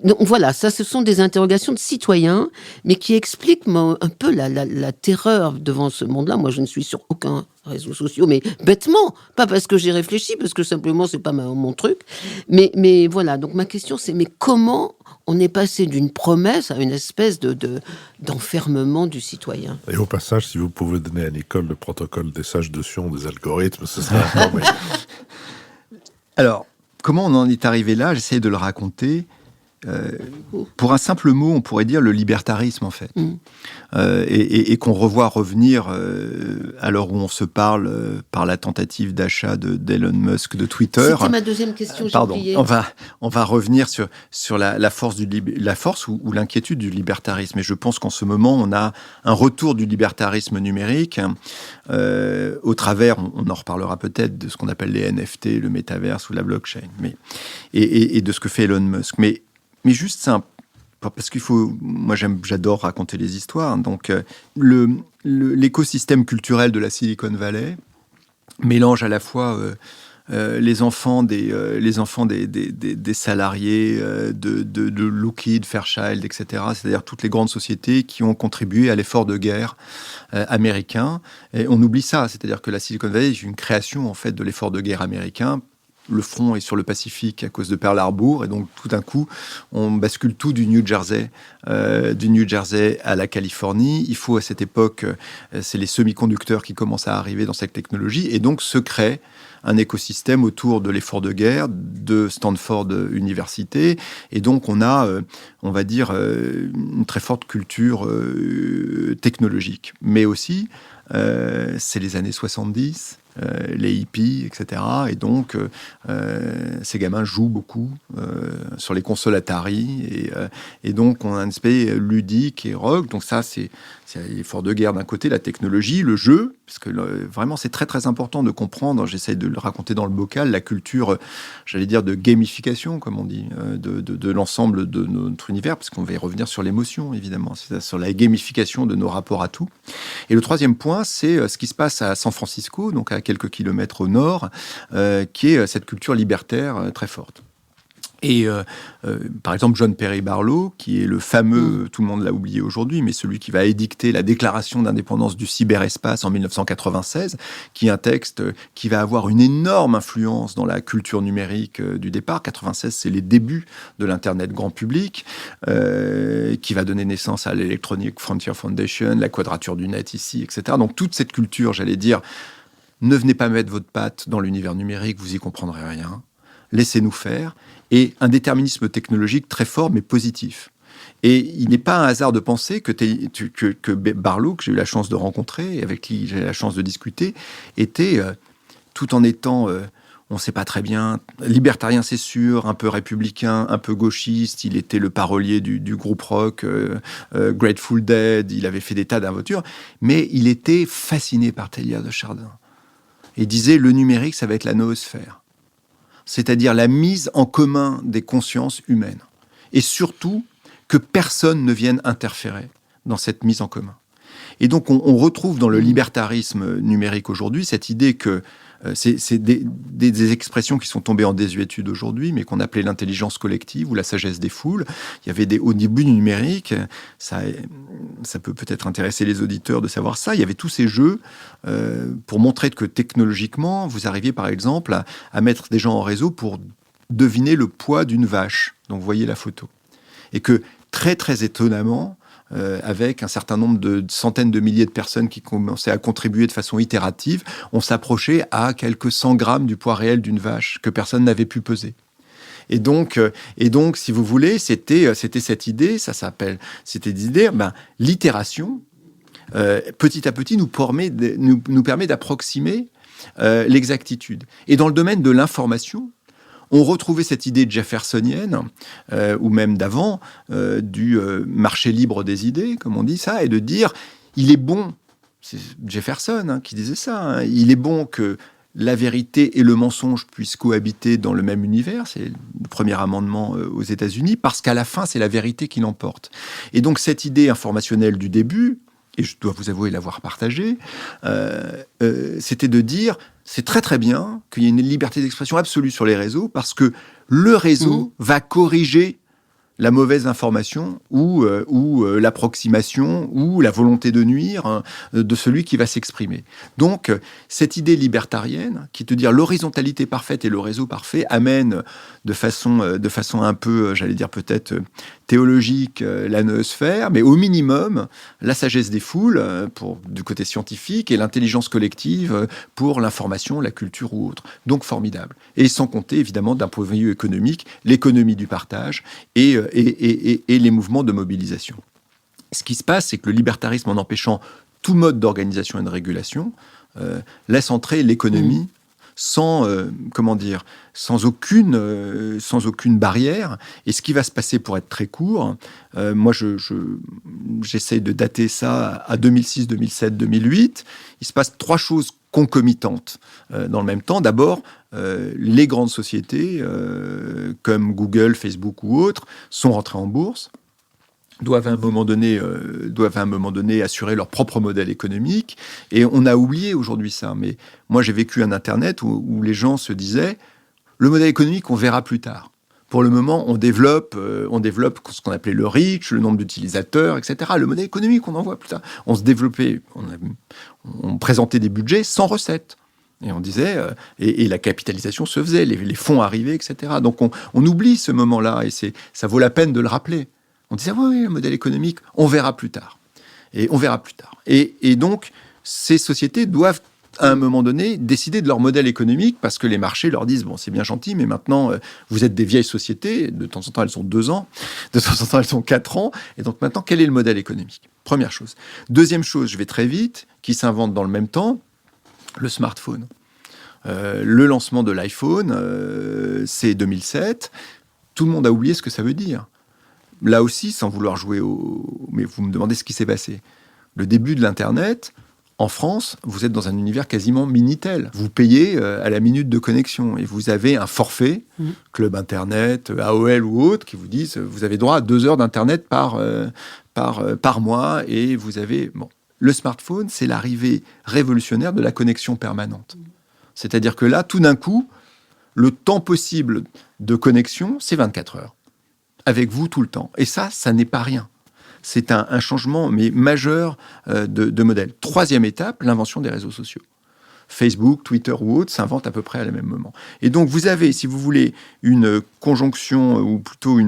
Donc voilà, ça, ce sont des interrogations de citoyens, mais qui expliquent un peu la terreur devant ce monde-là. Moi, je ne suis sur aucun réseau social, mais bêtement, pas parce que j'ai réfléchi, parce que simplement, c'est pas mon truc. Mais voilà, donc ma question, c'est, mais comment on est passé d'une promesse à une espèce d'enfermement du citoyen? Et au passage, si vous pouvez donner à Nicole le protocole des sages de Sion des algorithmes, ce serait un bon. Alors, comment on en est arrivé là? J'essaie de le raconter. Pour un simple mot, on pourrait dire le libertarisme, en fait. Et qu'on revoit revenir, à l'heure où on se parle, par la tentative d'achat d'Elon Musk de Twitter. C'était ma deuxième question, j'ai Pardon, oublié. on va revenir sur la force, ou l'inquiétude du libertarisme. Et je pense qu'en ce moment, on a un retour du libertarisme numérique, au travers, on en reparlera peut-être, de ce qu'on appelle les NFT, le métaverse ou la blockchain, et de ce que fait Elon Musk. Mais juste simple, parce moi j'adore raconter les histoires. Donc l'écosystème culturel de la Silicon Valley mélange à la fois les enfants des salariés de Lockheed, Fairchild, etc. C'est-à-dire toutes les grandes sociétés qui ont contribué à l'effort de guerre américain. Et on oublie ça, c'est-à-dire que la Silicon Valley est une création en fait de l'effort de guerre américain. Le front est sur le Pacifique à cause de Pearl Harbor, et donc tout d'un coup, on bascule tout du New Jersey à la Californie. Il faut à cette époque, c'est les semi-conducteurs qui commencent à arriver dans cette technologie, et donc se crée un écosystème autour de l'effort de guerre de Stanford Université, et donc on a, on va dire, une très forte culture technologique. Mais aussi, c'est les années 70. Les hippies, etc. Et donc, ces gamins jouent beaucoup sur les consoles Atari. Et donc, on a un aspect ludique et rock. Donc ça, c'est l'effort de guerre d'un côté, la technologie, le jeu, parce que vraiment, c'est très, très important de comprendre, j'essaie de le raconter dans le bocal, la culture, j'allais dire, de gamification, comme on dit, de l'ensemble de notre univers, parce qu'on va y revenir sur l'émotion, évidemment, c'est sur la gamification de nos rapports à tout. Et le troisième point, c'est ce qui se passe à San Francisco, donc à quelques kilomètres au nord, qui est cette culture libertaire très forte. Et par exemple, John Perry Barlow, qui est le fameux, tout le monde l'a oublié aujourd'hui, mais celui qui va édicter la déclaration d'indépendance du cyberespace en 1996, qui est un texte qui va avoir une énorme influence dans la culture numérique du départ. 96, c'est les débuts de l'Internet grand public, qui va donner naissance à l'Electronic Frontier Foundation, la quadrature du net ici, etc. Donc toute cette culture, j'allais dire, ne venez pas mettre votre patte dans l'univers numérique, vous y comprendrez rien. Laissez-nous faire. Et un déterminisme technologique très fort, mais positif. Et il n'est pas un hasard de penser que Barlow, que j'ai eu la chance de rencontrer, et avec qui j'ai eu la chance de discuter, était, tout en étant, on ne sait pas très bien, libertarien c'est sûr, un peu républicain, un peu gauchiste, il était le parolier du groupe rock Grateful Dead, il avait fait des tas d'inventures, mais il était fasciné par Teilhard de Chardin. Et disait, le numérique, ça va être la noosphère. C'est-à-dire la mise en commun des consciences humaines. Et surtout, que personne ne vienne interférer dans cette mise en commun. Et donc, on retrouve dans le libertarisme numérique aujourd'hui cette idée que c'est des expressions qui sont tombées en désuétude aujourd'hui, mais qu'on appelait l'intelligence collective ou la sagesse des foules. Il y avait au début du numérique, ça peut peut-être intéresser les auditeurs de savoir ça, il y avait tous ces jeux pour montrer que technologiquement, vous arriviez par exemple à mettre des gens en réseau pour deviner le poids d'une vache. Donc, vous voyez la photo. Et que très, très étonnamment, avec un certain nombre de centaines de milliers de personnes qui commençaient à contribuer de façon itérative, on s'approchait à quelques 100 grammes du poids réel d'une vache que personne n'avait pu peser. Et donc, si vous voulez, c'était cette idée, c'était l'idée, l'itération, petit à petit, nous permet d'approximer l'exactitude. Et dans le domaine de l'information, on retrouvait cette idée jeffersonienne, ou même d'avant, du marché libre des idées, comme on dit ça, et de dire, il est bon, c'est Jefferson qui disait ça, il est bon que la vérité et le mensonge puissent cohabiter dans le même univers, c'est le premier amendement aux États-Unis, parce qu'à la fin, c'est la vérité qui l'emporte. Et donc cette idée informationnelle du début, et je dois vous avouer l'avoir partagé, c'était de dire, c'est très très bien qu'il y ait une liberté d'expression absolue sur les réseaux, parce que le réseau va corriger la mauvaise information ou l'approximation ou la volonté de nuire de celui qui va s'exprimer. Donc, cette idée libertarienne, qui te dit l'horizontalité parfaite et le réseau parfait, amène de façon un peu, j'allais dire peut-être théologique, la noosphère, mais au minimum, la sagesse des foules du côté scientifique et l'intelligence collective pour l'information, la culture ou autre. Donc, formidable. Et sans compter, évidemment, d'un point de vue économique, l'économie du partage et les mouvements de mobilisation. Ce qui se passe, c'est que le libertarisme, en empêchant tout mode d'organisation et de régulation, laisse entrer l'économie sans aucune barrière. Et ce qui va se passer, pour être très court, moi j'essaie de dater ça à 2006, 2007, 2008. Il se passe 3 choses concomitantes dans le même temps. D'abord, les grandes sociétés comme Google, Facebook ou autres sont rentrées en bourse, doivent à un moment donné assurer leur propre modèle économique. Et on a oublié aujourd'hui ça. Mais moi, j'ai vécu un Internet où les gens se disaient « le modèle économique, on verra plus tard ». Pour le moment, on développe ce qu'on appelait le reach, le nombre d'utilisateurs, etc. Le modèle économique, on en voit plus tard. On se développait, on présentait des budgets sans recettes. Et on disait, et la capitalisation se faisait, les fonds arrivaient, etc. Donc on oublie ce moment-là, et ça vaut la peine de le rappeler. On disait, oui, le modèle économique, on verra plus tard. Et on verra plus tard. Et donc, ces sociétés doivent, à un moment donné, décider de leur modèle économique, parce que les marchés leur disent, bon, c'est bien gentil, mais maintenant, vous êtes des vieilles sociétés, de temps en temps, elles ont 2 ans, de temps en temps, elles ont 4 ans, et donc maintenant, quel est le modèle économique ? Première chose. Deuxième chose, je vais très vite, qui s'invente dans le même temps, le smartphone. Le lancement de l'iPhone, c'est 2007. Tout le monde a oublié ce que ça veut dire. Là aussi, sans vouloir jouer mais vous me demandez ce qui s'est passé. Le début de l'Internet, en France, vous êtes dans un univers quasiment Minitel. Vous payez à la minute de connexion et vous avez un forfait, Club Internet, AOL ou autre, qui vous disent vous avez droit à 2 heures d'Internet par mois et vous avez... Bon. Le smartphone, c'est l'arrivée révolutionnaire de la connexion permanente. C'est-à-dire que là, tout d'un coup, le temps possible de connexion, c'est 24 heures. Avec vous tout le temps. Et ça n'est pas rien. C'est un changement mais majeur de modèle. 3e étape, l'invention des réseaux sociaux. Facebook, Twitter ou autres s'inventent à peu près à la même moment. Et donc, vous avez, si vous voulez, une conjonction, ou plutôt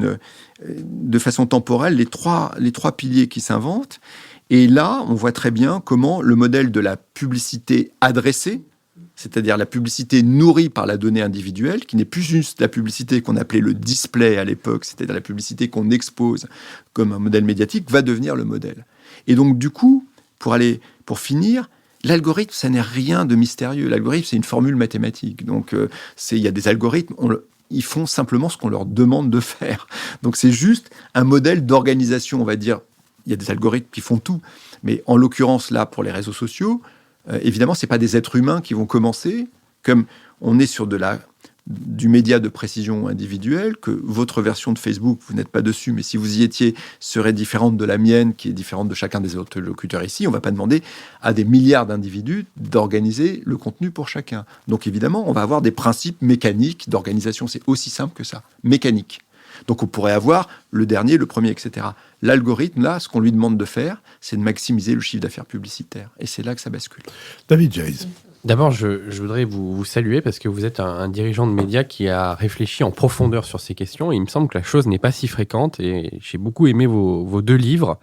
de façon temporelle, les trois piliers qui s'inventent. Et là, on voit très bien comment le modèle de la publicité adressée, c'est-à-dire la publicité nourrie par la donnée individuelle, qui n'est plus juste la publicité qu'on appelait le display à l'époque, c'est-à-dire la publicité qu'on expose comme un modèle médiatique, va devenir le modèle. Et donc, du coup, pour finir, l'algorithme, ça n'est rien de mystérieux. L'algorithme, c'est une formule mathématique. Donc, il y a des algorithmes, ils font simplement ce qu'on leur demande de faire. Donc, c'est juste un modèle d'organisation, on va dire. Il y a des algorithmes qui font tout. Mais en l'occurrence, là, pour les réseaux sociaux, évidemment, ce n'est pas des êtres humains qui vont commencer. Comme on est sur du média de précision individuelle, que votre version de Facebook, vous n'êtes pas dessus, mais si vous y étiez, serait différente de la mienne, qui est différente de chacun des autres locuteurs ici. On ne va pas demander à des milliards d'individus d'organiser le contenu pour chacun. Donc évidemment, on va avoir des principes mécaniques d'organisation. C'est aussi simple que ça, mécanique. Donc on pourrait avoir le dernier, le premier, etc. L'algorithme, là, ce qu'on lui demande de faire, c'est de maximiser le chiffre d'affaires publicitaire. Et c'est là que ça bascule. David Jayes. D'abord, je voudrais vous saluer parce que vous êtes un dirigeant de médias qui a réfléchi en profondeur sur ces questions. Et il me semble que la chose n'est pas si fréquente et j'ai beaucoup aimé vos 2 livres.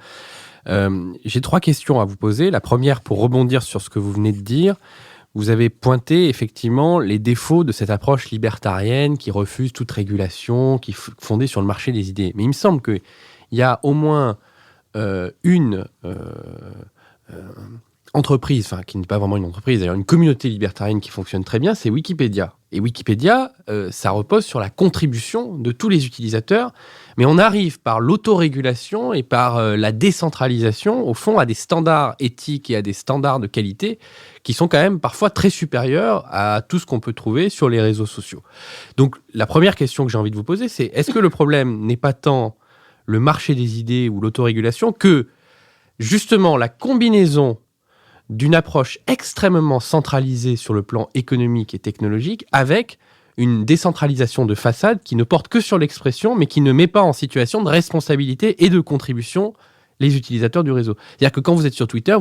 J'ai 3 questions à vous poser. La première, pour rebondir sur ce que vous venez de dire, vous avez pointé effectivement les défauts de cette approche libertarienne qui refuse toute régulation, qui est fondée sur le marché des idées. Mais il me semble qu'il y a au moins une entreprise, enfin qui n'est pas vraiment une entreprise, d'ailleurs une communauté libertarienne qui fonctionne très bien, c'est Wikipédia. Et Wikipédia, ça repose sur la contribution de tous les utilisateurs, mais on arrive par l'autorégulation et par la décentralisation, au fond, à des standards éthiques et à des standards de qualité qui sont quand même parfois très supérieurs à tout ce qu'on peut trouver sur les réseaux sociaux. Donc la première question que j'ai envie de vous poser, c'est est-ce que le problème n'est pas tant le marché des idées ou l'autorégulation que justement la combinaison d'une approche extrêmement centralisée sur le plan économique et technologique avec une décentralisation de façade qui ne porte que sur l'expression, mais qui ne met pas en situation de responsabilité et de contribution les utilisateurs du réseau. C'est-à-dire que quand vous êtes sur Twitter,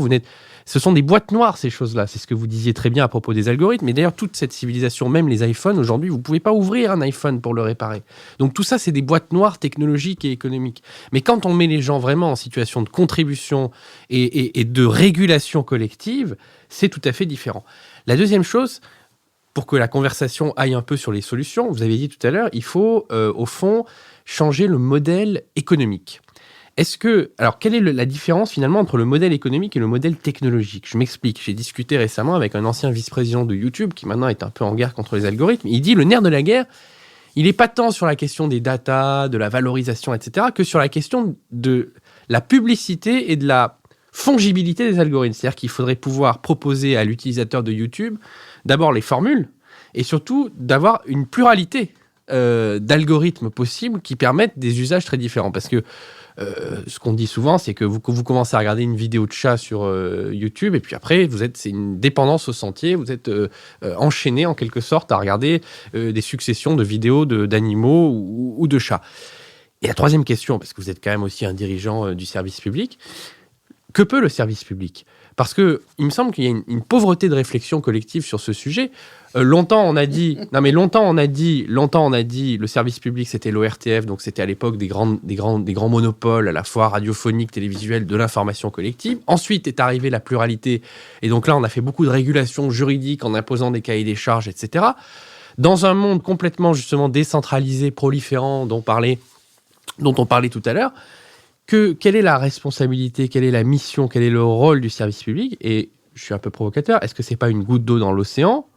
ce sont des boîtes noires, ces choses-là. C'est ce que vous disiez très bien à propos des algorithmes. Mais d'ailleurs, toute cette civilisation, même les iPhones, aujourd'hui, vous ne pouvez pas ouvrir un iPhone pour le réparer. Donc tout ça, c'est des boîtes noires technologiques et économiques. Mais quand on met les gens vraiment en situation de contribution et de régulation collective, c'est tout à fait différent. La deuxième chose, pour que la conversation aille un peu sur les solutions, vous avez dit tout à l'heure, il faut, au fond, changer le modèle économique. Alors, quelle est la différence finalement entre le modèle économique et le modèle technologique ? Je m'explique. J'ai discuté récemment avec un ancien vice-président de YouTube qui maintenant est un peu en guerre contre les algorithmes. Il dit le nerf de la guerre, il n'est pas tant sur la question des data, de la valorisation, etc., que sur la question de la publicité et de la fongibilité des algorithmes. C'est-à-dire qu'il faudrait pouvoir proposer à l'utilisateur de YouTube d'abord les formules et surtout d'avoir une pluralité d'algorithmes possibles qui permettent des usages très différents. Parce que ce qu'on dit souvent, c'est que vous commencez à regarder une vidéo de chat sur YouTube et puis après, c'est une dépendance au sentier. Vous êtes enchaîné en quelque sorte à regarder des successions de vidéos d'animaux ou de chats. Et la troisième question, parce que vous êtes quand même aussi un dirigeant du service public, que peut le service public ? Parce qu'il me semble qu'il y a une pauvreté de réflexion collective sur ce sujet. Longtemps on a dit, le service public c'était l'ORTF, donc c'était à l'époque des grands monopoles à la fois radiophoniques, télévisuels, de l'information collective. Ensuite est arrivée la pluralité, et donc là on a fait beaucoup de régulations juridiques en imposant des cahiers des charges, etc. Dans un monde complètement justement décentralisé, proliférant, dont on parlait tout à l'heure, quelle est la responsabilité, quelle est la mission, quel est le rôle du service public ? Et je suis un peu provocateur, est-ce que c'est pas une goutte d'eau dans l'océan ?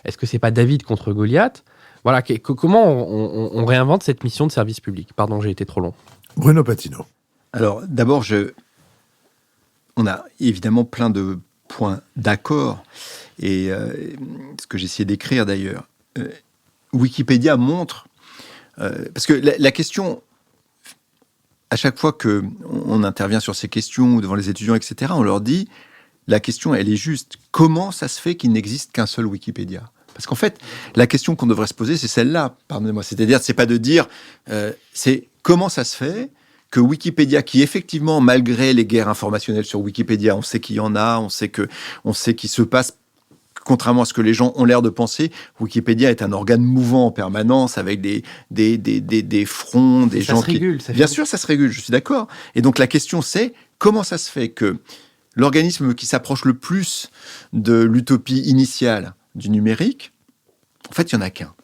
Est-ce que c'est pas David contre Goliath ? Voilà, comment on réinvente cette mission de service public ? Pardon, j'ai été trop long. Bruno Patino. Alors, d'abord, on a évidemment plein de points d'accord, et ce que j'ai essayé d'écrire d'ailleurs. Wikipédia montre, parce que la question, à chaque fois qu'on intervient sur ces questions ou devant les étudiants, etc., on leur dit, la question, elle est juste. Comment ça se fait qu'il n'existe qu'un seul Wikipédia ? Parce qu'en fait, la question qu'on devrait se poser, c'est celle-là, pardonnez-moi. C'est-à-dire, c'est pas de dire, c'est comment ça se fait que Wikipédia, qui effectivement, malgré les guerres informationnelles sur Wikipédia, on sait qu'il y en a, on sait qu'il se passe, contrairement à ce que les gens ont l'air de penser, Wikipédia est un organe mouvant en permanence, avec des fronts, des gens qui... Bien sûr, ça se régule, je suis d'accord. Et donc, la question, c'est comment ça se fait que l'organisme qui s'approche le plus de l'utopie initiale du numérique, en fait, il n'y en a qu'un.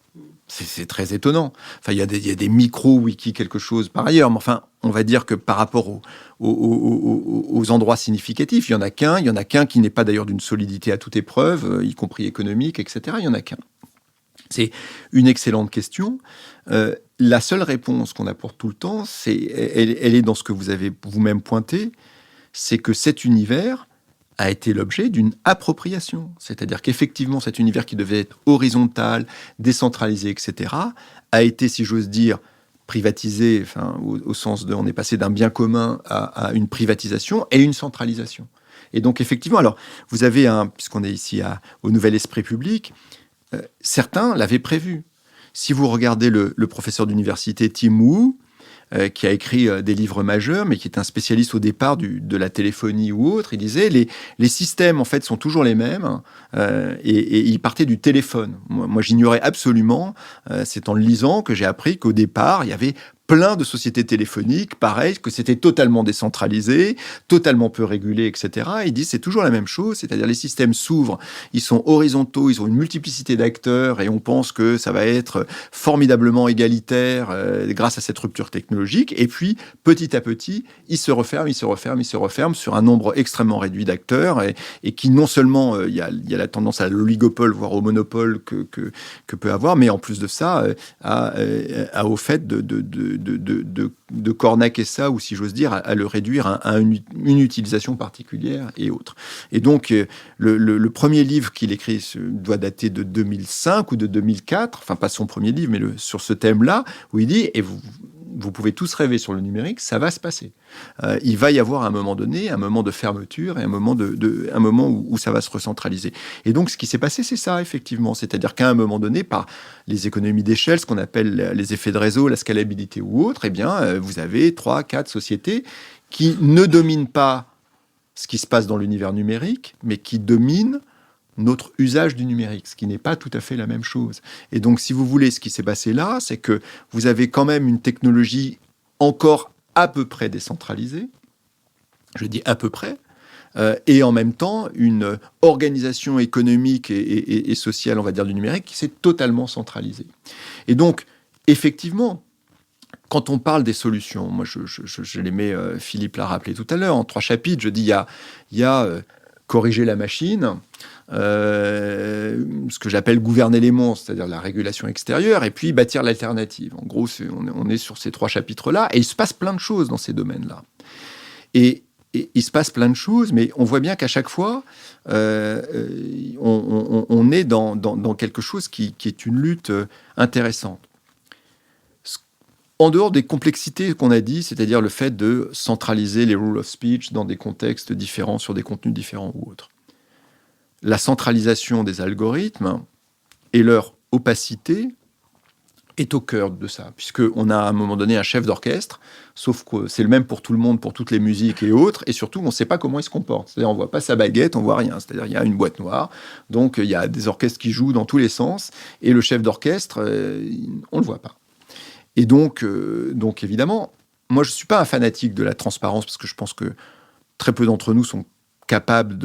C'est très étonnant. Enfin, il y a des micro-wiki quelque chose par ailleurs, mais enfin, on va dire que par rapport aux endroits significatifs, il n'y en a qu'un qui n'est pas d'ailleurs d'une solidité à toute épreuve, y compris économique, etc. Il n'y en a qu'un. C'est une excellente question. La seule réponse qu'on apporte tout le temps, elle est dans ce que vous avez vous-même pointé, c'est que cet univers a été l'objet d'une appropriation. C'est-à-dire qu'effectivement, cet univers qui devait être horizontal, décentralisé, etc., a été, si j'ose dire, privatisé, enfin, au sens de... On est passé d'un bien commun à une privatisation et une centralisation. Et donc, effectivement, alors, vous avez puisqu'on est ici au Nouvel Esprit Public, certains l'avaient prévu. Si vous regardez le professeur d'université Tim Wu, qui a écrit des livres majeurs, mais qui est un spécialiste au départ de la téléphonie ou autre, il disait les systèmes en fait sont toujours les mêmes, et il partait du téléphone. Moi j'ignorais absolument, c'est en le lisant que j'ai appris qu'au départ il y avait plein de sociétés téléphoniques, pareil, que c'était totalement décentralisé, totalement peu régulé, etc. Il dit c'est toujours la même chose, c'est-à-dire les systèmes s'ouvrent, ils sont horizontaux, ils ont une multiplicité d'acteurs et on pense que ça va être formidablement égalitaire grâce à cette rupture technologique. Et puis, petit à petit, ils se referment sur un nombre extrêmement réduit d'acteurs et qui non seulement, il y a la tendance à l'oligopole, voire au monopole que peut avoir, mais en plus de ça, au fait de cornaquer ça, ou si j'ose dire, à le réduire à une utilisation particulière et autre. Et donc, le premier livre qu'il écrit doit dater de 2005 ou de 2004, enfin pas son premier livre, mais sur ce thème-là, où il dit, vous pouvez tous rêver sur le numérique, ça va se passer. Il va y avoir à un moment donné, un moment de fermeture et un moment, un moment où ça va se recentraliser. Et donc, ce qui s'est passé, c'est ça, effectivement. C'est-à-dire qu'à un moment donné, par les économies d'échelle, ce qu'on appelle les effets de réseau, la scalabilité ou autre, eh bien, vous avez 3, 4 sociétés qui ne dominent pas ce qui se passe dans l'univers numérique, mais qui dominent notre usage du numérique, ce qui n'est pas tout à fait la même chose. Et donc, si vous voulez, ce qui s'est passé là, c'est que vous avez quand même une technologie encore à peu près décentralisée, je dis à peu près, et en même temps, une organisation économique et sociale, on va dire, du numérique qui s'est totalement centralisée. Et donc, effectivement, quand on parle des solutions, moi je les mets, Philippe l'a rappelé tout à l'heure, en 3 chapitres, je dis il y a corriger la machine, ce que j'appelle gouverner les monstres, c'est-à-dire la régulation extérieure, et puis bâtir l'alternative. En gros, on est sur ces 3 chapitres-là, et il se passe plein de choses dans ces domaines-là. Et il se passe plein de choses, mais on voit bien qu'à chaque fois, on est dans quelque chose qui est une lutte intéressante. En dehors des complexités qu'on a dit, c'est-à-dire le fait de centraliser les rules of speech dans des contextes différents, sur des contenus différents ou autres. La centralisation des algorithmes et leur opacité est au cœur de ça, puisqu'on a à un moment donné un chef d'orchestre, sauf que c'est le même pour tout le monde, pour toutes les musiques et autres, et surtout on ne sait pas comment il se comporte. C'est-à-dire on ne voit pas sa baguette, on ne voit rien. C'est-à-dire il y a une boîte noire, donc il y a des orchestres qui jouent dans tous les sens, et le chef d'orchestre, on ne le voit pas. Et donc évidemment, moi je ne suis pas un fanatique de la transparence, parce que je pense que très peu d'entre nous sont capables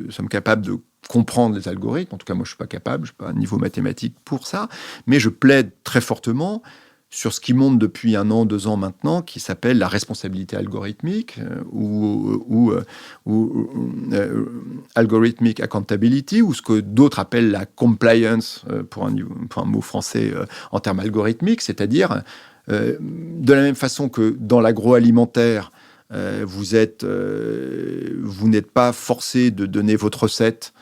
sommes capables de comprendre les algorithmes. En tout cas, moi je ne suis pas capable, je n'ai pas un niveau mathématique pour ça, mais je plaide très fortement sur ce qui monte depuis 1 an, 2 ans maintenant, qui s'appelle la responsabilité algorithmique, ou algorithmic accountability, ou ce que d'autres appellent la compliance, pour un mot français en termes algorithmiques, c'est-à-dire de la même façon que dans l'agroalimentaire, vous n'êtes pas forcé de donner votre recette,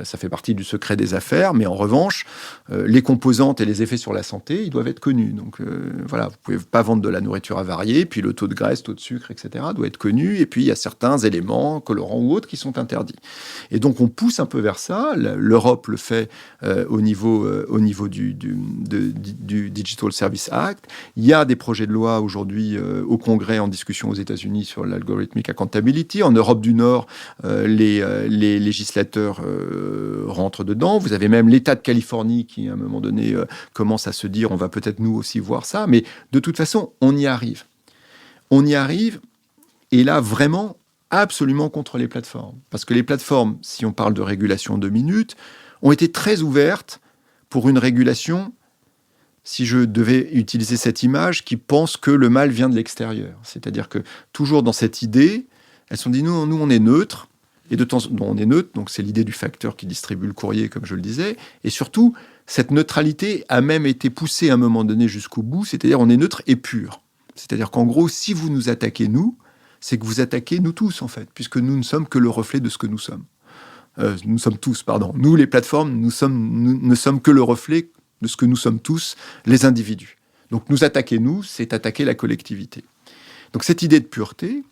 ça fait partie du secret des affaires, mais en revanche, les composantes et les effets sur la santé, ils doivent être connus. Donc voilà, vous ne pouvez pas vendre de la nourriture avariée, puis le taux de graisse, taux de sucre, etc. doit être connu, et puis il y a certains éléments, colorants ou autres, qui sont interdits. Et donc on pousse un peu vers ça, l'Europe le fait au niveau du Digital Service Act. Il y a des projets de loi aujourd'hui au Congrès en discussion aux États-Unis sur l'algorithmic accountability. En Europe du Nord, les législateurs rentrent dedans. Vous avez même l'État de Californie qui, à un moment donné, commence à se dire on va peut-être nous aussi voir ça. Mais de toute façon, on y arrive. On y arrive, et là, vraiment, absolument contre les plateformes. Parce que les plateformes, si on parle de régulation 2 minutes, ont été très ouvertes pour une régulation, si je devais utiliser cette image, qui pense que le mal vient de l'extérieur. C'est-à-dire que, toujours dans cette idée, elles se sont dit, nous on est neutre, et de temps en temps, on est neutre, donc c'est l'idée du facteur qui distribue le courrier, comme je le disais, et surtout, cette neutralité a même été poussée à un moment donné jusqu'au bout, c'est-à-dire on est neutre et pur. C'est-à-dire qu'en gros, si vous nous attaquez, nous, c'est que vous attaquez nous tous, en fait, puisque nous ne sommes que le reflet de ce que nous sommes. Nous sommes tous, pardon. Nous, les plateformes, nous ne sommes que le reflet de ce que nous sommes tous, les individus. Donc nous attaquer, nous, c'est attaquer la collectivité. Donc cette idée de pureté,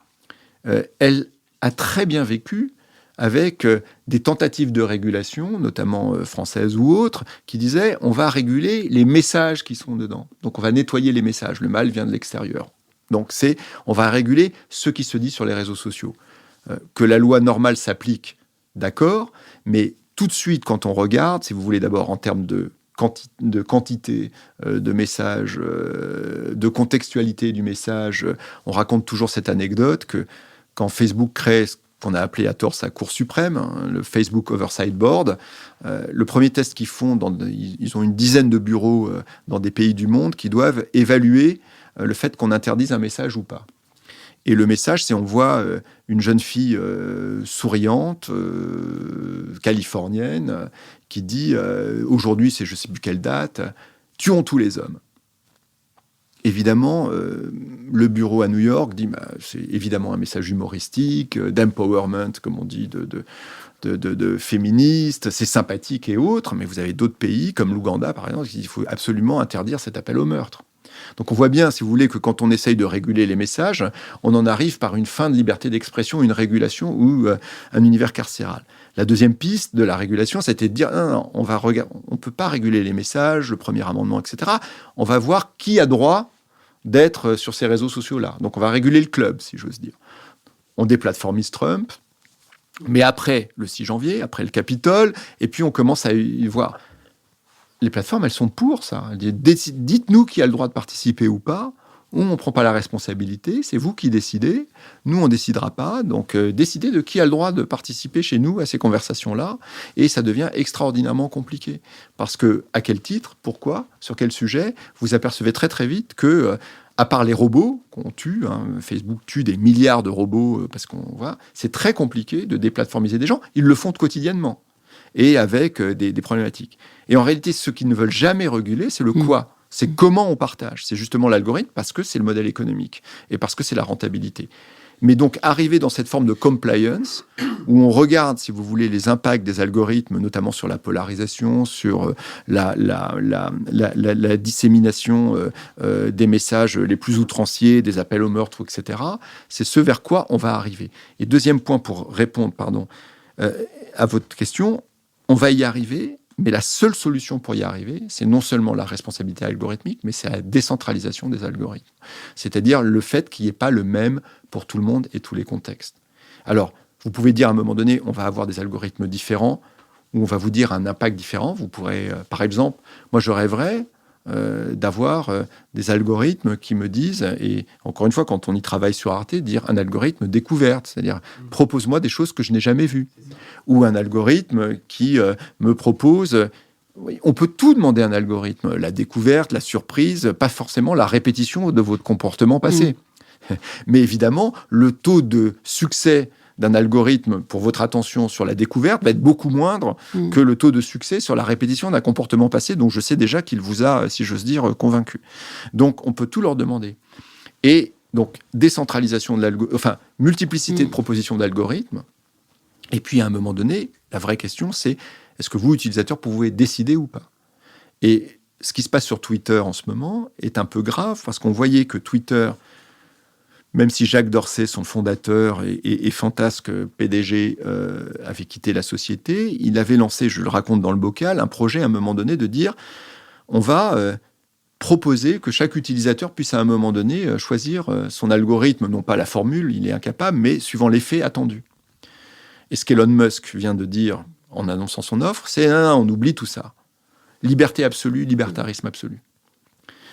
elle a très bien vécu avec des tentatives de régulation, notamment françaises ou autres, qui disaient on va réguler les messages qui sont dedans. Donc on va nettoyer les messages. Le mal vient de l'extérieur. Donc on va réguler ce qui se dit sur les réseaux sociaux. Que la loi normale s'applique, d'accord, mais tout de suite, quand on regarde, si vous voulez, d'abord en termes de quantité de messages, de contextualité du message, on raconte toujours cette anecdote que quand Facebook crée ce qu'on a appelé à tort sa Cour suprême, le Facebook Oversight Board, le premier test qu'ils font, ils ont une dizaine de bureaux dans des pays du monde qui doivent évaluer le fait qu'on interdise un message ou pas. Et le message, c'est on voit une jeune fille souriante, californienne, qui dit aujourd'hui, c'est je ne sais plus quelle date, tuons tous les hommes. Évidemment, le bureau à New York dit c'est évidemment un message humoristique, d'empowerment, comme on dit, de féministes, c'est sympathique et autres, mais vous avez d'autres pays, comme l'Ouganda par exemple, il faut absolument interdire cet appel au meurtre. Donc on voit bien, si vous voulez, que quand on essaye de réguler les messages, on en arrive par une fin de liberté d'expression, une régulation ou un univers carcéral. La deuxième piste de la régulation, c'était de dire non, on ne peut pas réguler les messages, le premier amendement, etc. On va voir qui a droit d'être sur ces réseaux sociaux-là. Donc on va réguler le club, si j'ose dire. On déplatformise Trump, mais après le 6 janvier, après le Capitole, et puis on commence à y voir. Les plateformes, elles sont pour ça. Dites-nous qui a le droit de participer ou pas. On ne prend pas la responsabilité, c'est vous qui décidez. Nous, on ne décidera pas. Donc, décidez de qui a le droit de participer chez nous à ces conversations-là. Et ça devient extraordinairement compliqué. Parce que, à quel titre, pourquoi, sur quel sujet, vous apercevez très très vite que, à part les robots qu'on tue, Facebook tue des milliards de robots parce qu'on voit, c'est très compliqué de déplatformiser des gens. Ils le font quotidiennement et avec des problématiques. Et en réalité, ce qu'ils ne veulent jamais réguler, c'est le quoi. C'est comment on partage. C'est justement l'algorithme parce que c'est le modèle économique et parce que c'est la rentabilité. Mais donc, arriver dans cette forme de compliance, où on regarde, si vous voulez, les impacts des algorithmes, notamment sur la polarisation, sur la dissémination des messages les plus outranciers, des appels au meurtre, etc., c'est ce vers quoi on va arriver. Et deuxième point pour répondre, à votre question, on va y arriver, mais la seule solution pour y arriver, c'est non seulement la responsabilité algorithmique, mais c'est la décentralisation des algorithmes. C'est-à-dire le fait qu'il n'y ait pas le même pour tout le monde et tous les contextes. Alors, vous pouvez dire à un moment donné, on va avoir des algorithmes différents, ou on va vous dire un impact différent. Vous pourrez, par exemple, moi je rêverais d'avoir des algorithmes qui me disent, et encore une fois, quand on y travaille sur Arte, dire un algorithme découverte, c'est-à-dire propose-moi des choses que je n'ai jamais vues. Ou un algorithme qui me propose... On peut tout demander à un algorithme, la découverte, la surprise, pas forcément la répétition de votre comportement passé. Mais évidemment, le taux de succès d'un algorithme pour votre attention sur la découverte va être beaucoup moindre que le taux de succès sur la répétition d'un comportement passé dont je sais déjà qu'il vous a, si j'ose dire, convaincu. Donc, on peut tout leur demander. Et donc, décentralisation de multiplicité de propositions d'algorithmes. Et puis, à un moment donné, la vraie question, c'est est-ce que vous, utilisateurs, pouvez décider ou pas ? Et ce qui se passe sur Twitter en ce moment est un peu grave parce qu'on voyait que Twitter... Même si Jacques Dorsey, son fondateur et fantasque PDG, avait quitté la société, il avait lancé, je le raconte dans le bocal, un projet à un moment donné de dire on va proposer que chaque utilisateur puisse à un moment donné choisir son algorithme, non pas la formule, il est incapable, mais suivant l'effet attendu. Et ce qu'Elon Musk vient de dire en annonçant son offre, c'est on oublie tout ça. Liberté absolue, libertarisme absolu.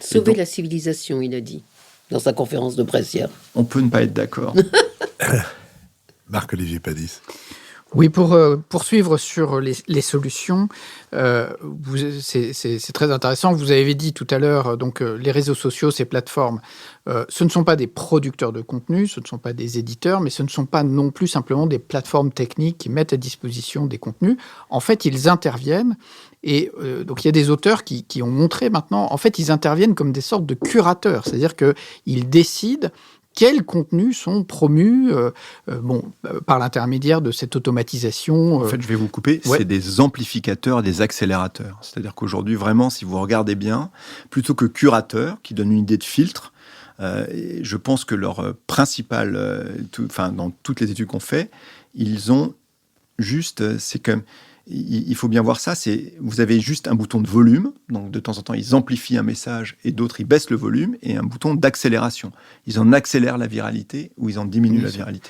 Sauver la civilisation, il a dit. Dans sa conférence de presse hier. On peut ne pas être d'accord. Marc-Olivier Padis. Oui, pour poursuivre sur les solutions, c'est très intéressant. Vous avez dit tout à l'heure, donc les réseaux sociaux, ces plateformes, ce ne sont pas des producteurs de contenu, ce ne sont pas des éditeurs, mais ce ne sont pas non plus simplement des plateformes techniques qui mettent à disposition des contenus. En fait, ils interviennent. Et donc, il y a des auteurs qui ont montré maintenant, en fait, ils interviennent comme des sortes de curateurs. C'est-à-dire qu'ils décident quels contenus sont promus par l'intermédiaire de cette automatisation. En fait, je vais vous couper, c'est des amplificateurs, des accélérateurs. C'est-à-dire qu'aujourd'hui, vraiment, si vous regardez bien, plutôt que curateurs, qui donnent une idée de filtre, je pense que leur principal, dans toutes les études qu'on fait, ils ont juste, c'est comme... Il faut bien voir ça, vous avez juste un bouton de volume, donc de temps en temps ils amplifient un message et d'autres ils baissent le volume, et un bouton d'accélération. Ils en accélèrent la viralité ou ils en diminuent la viralité.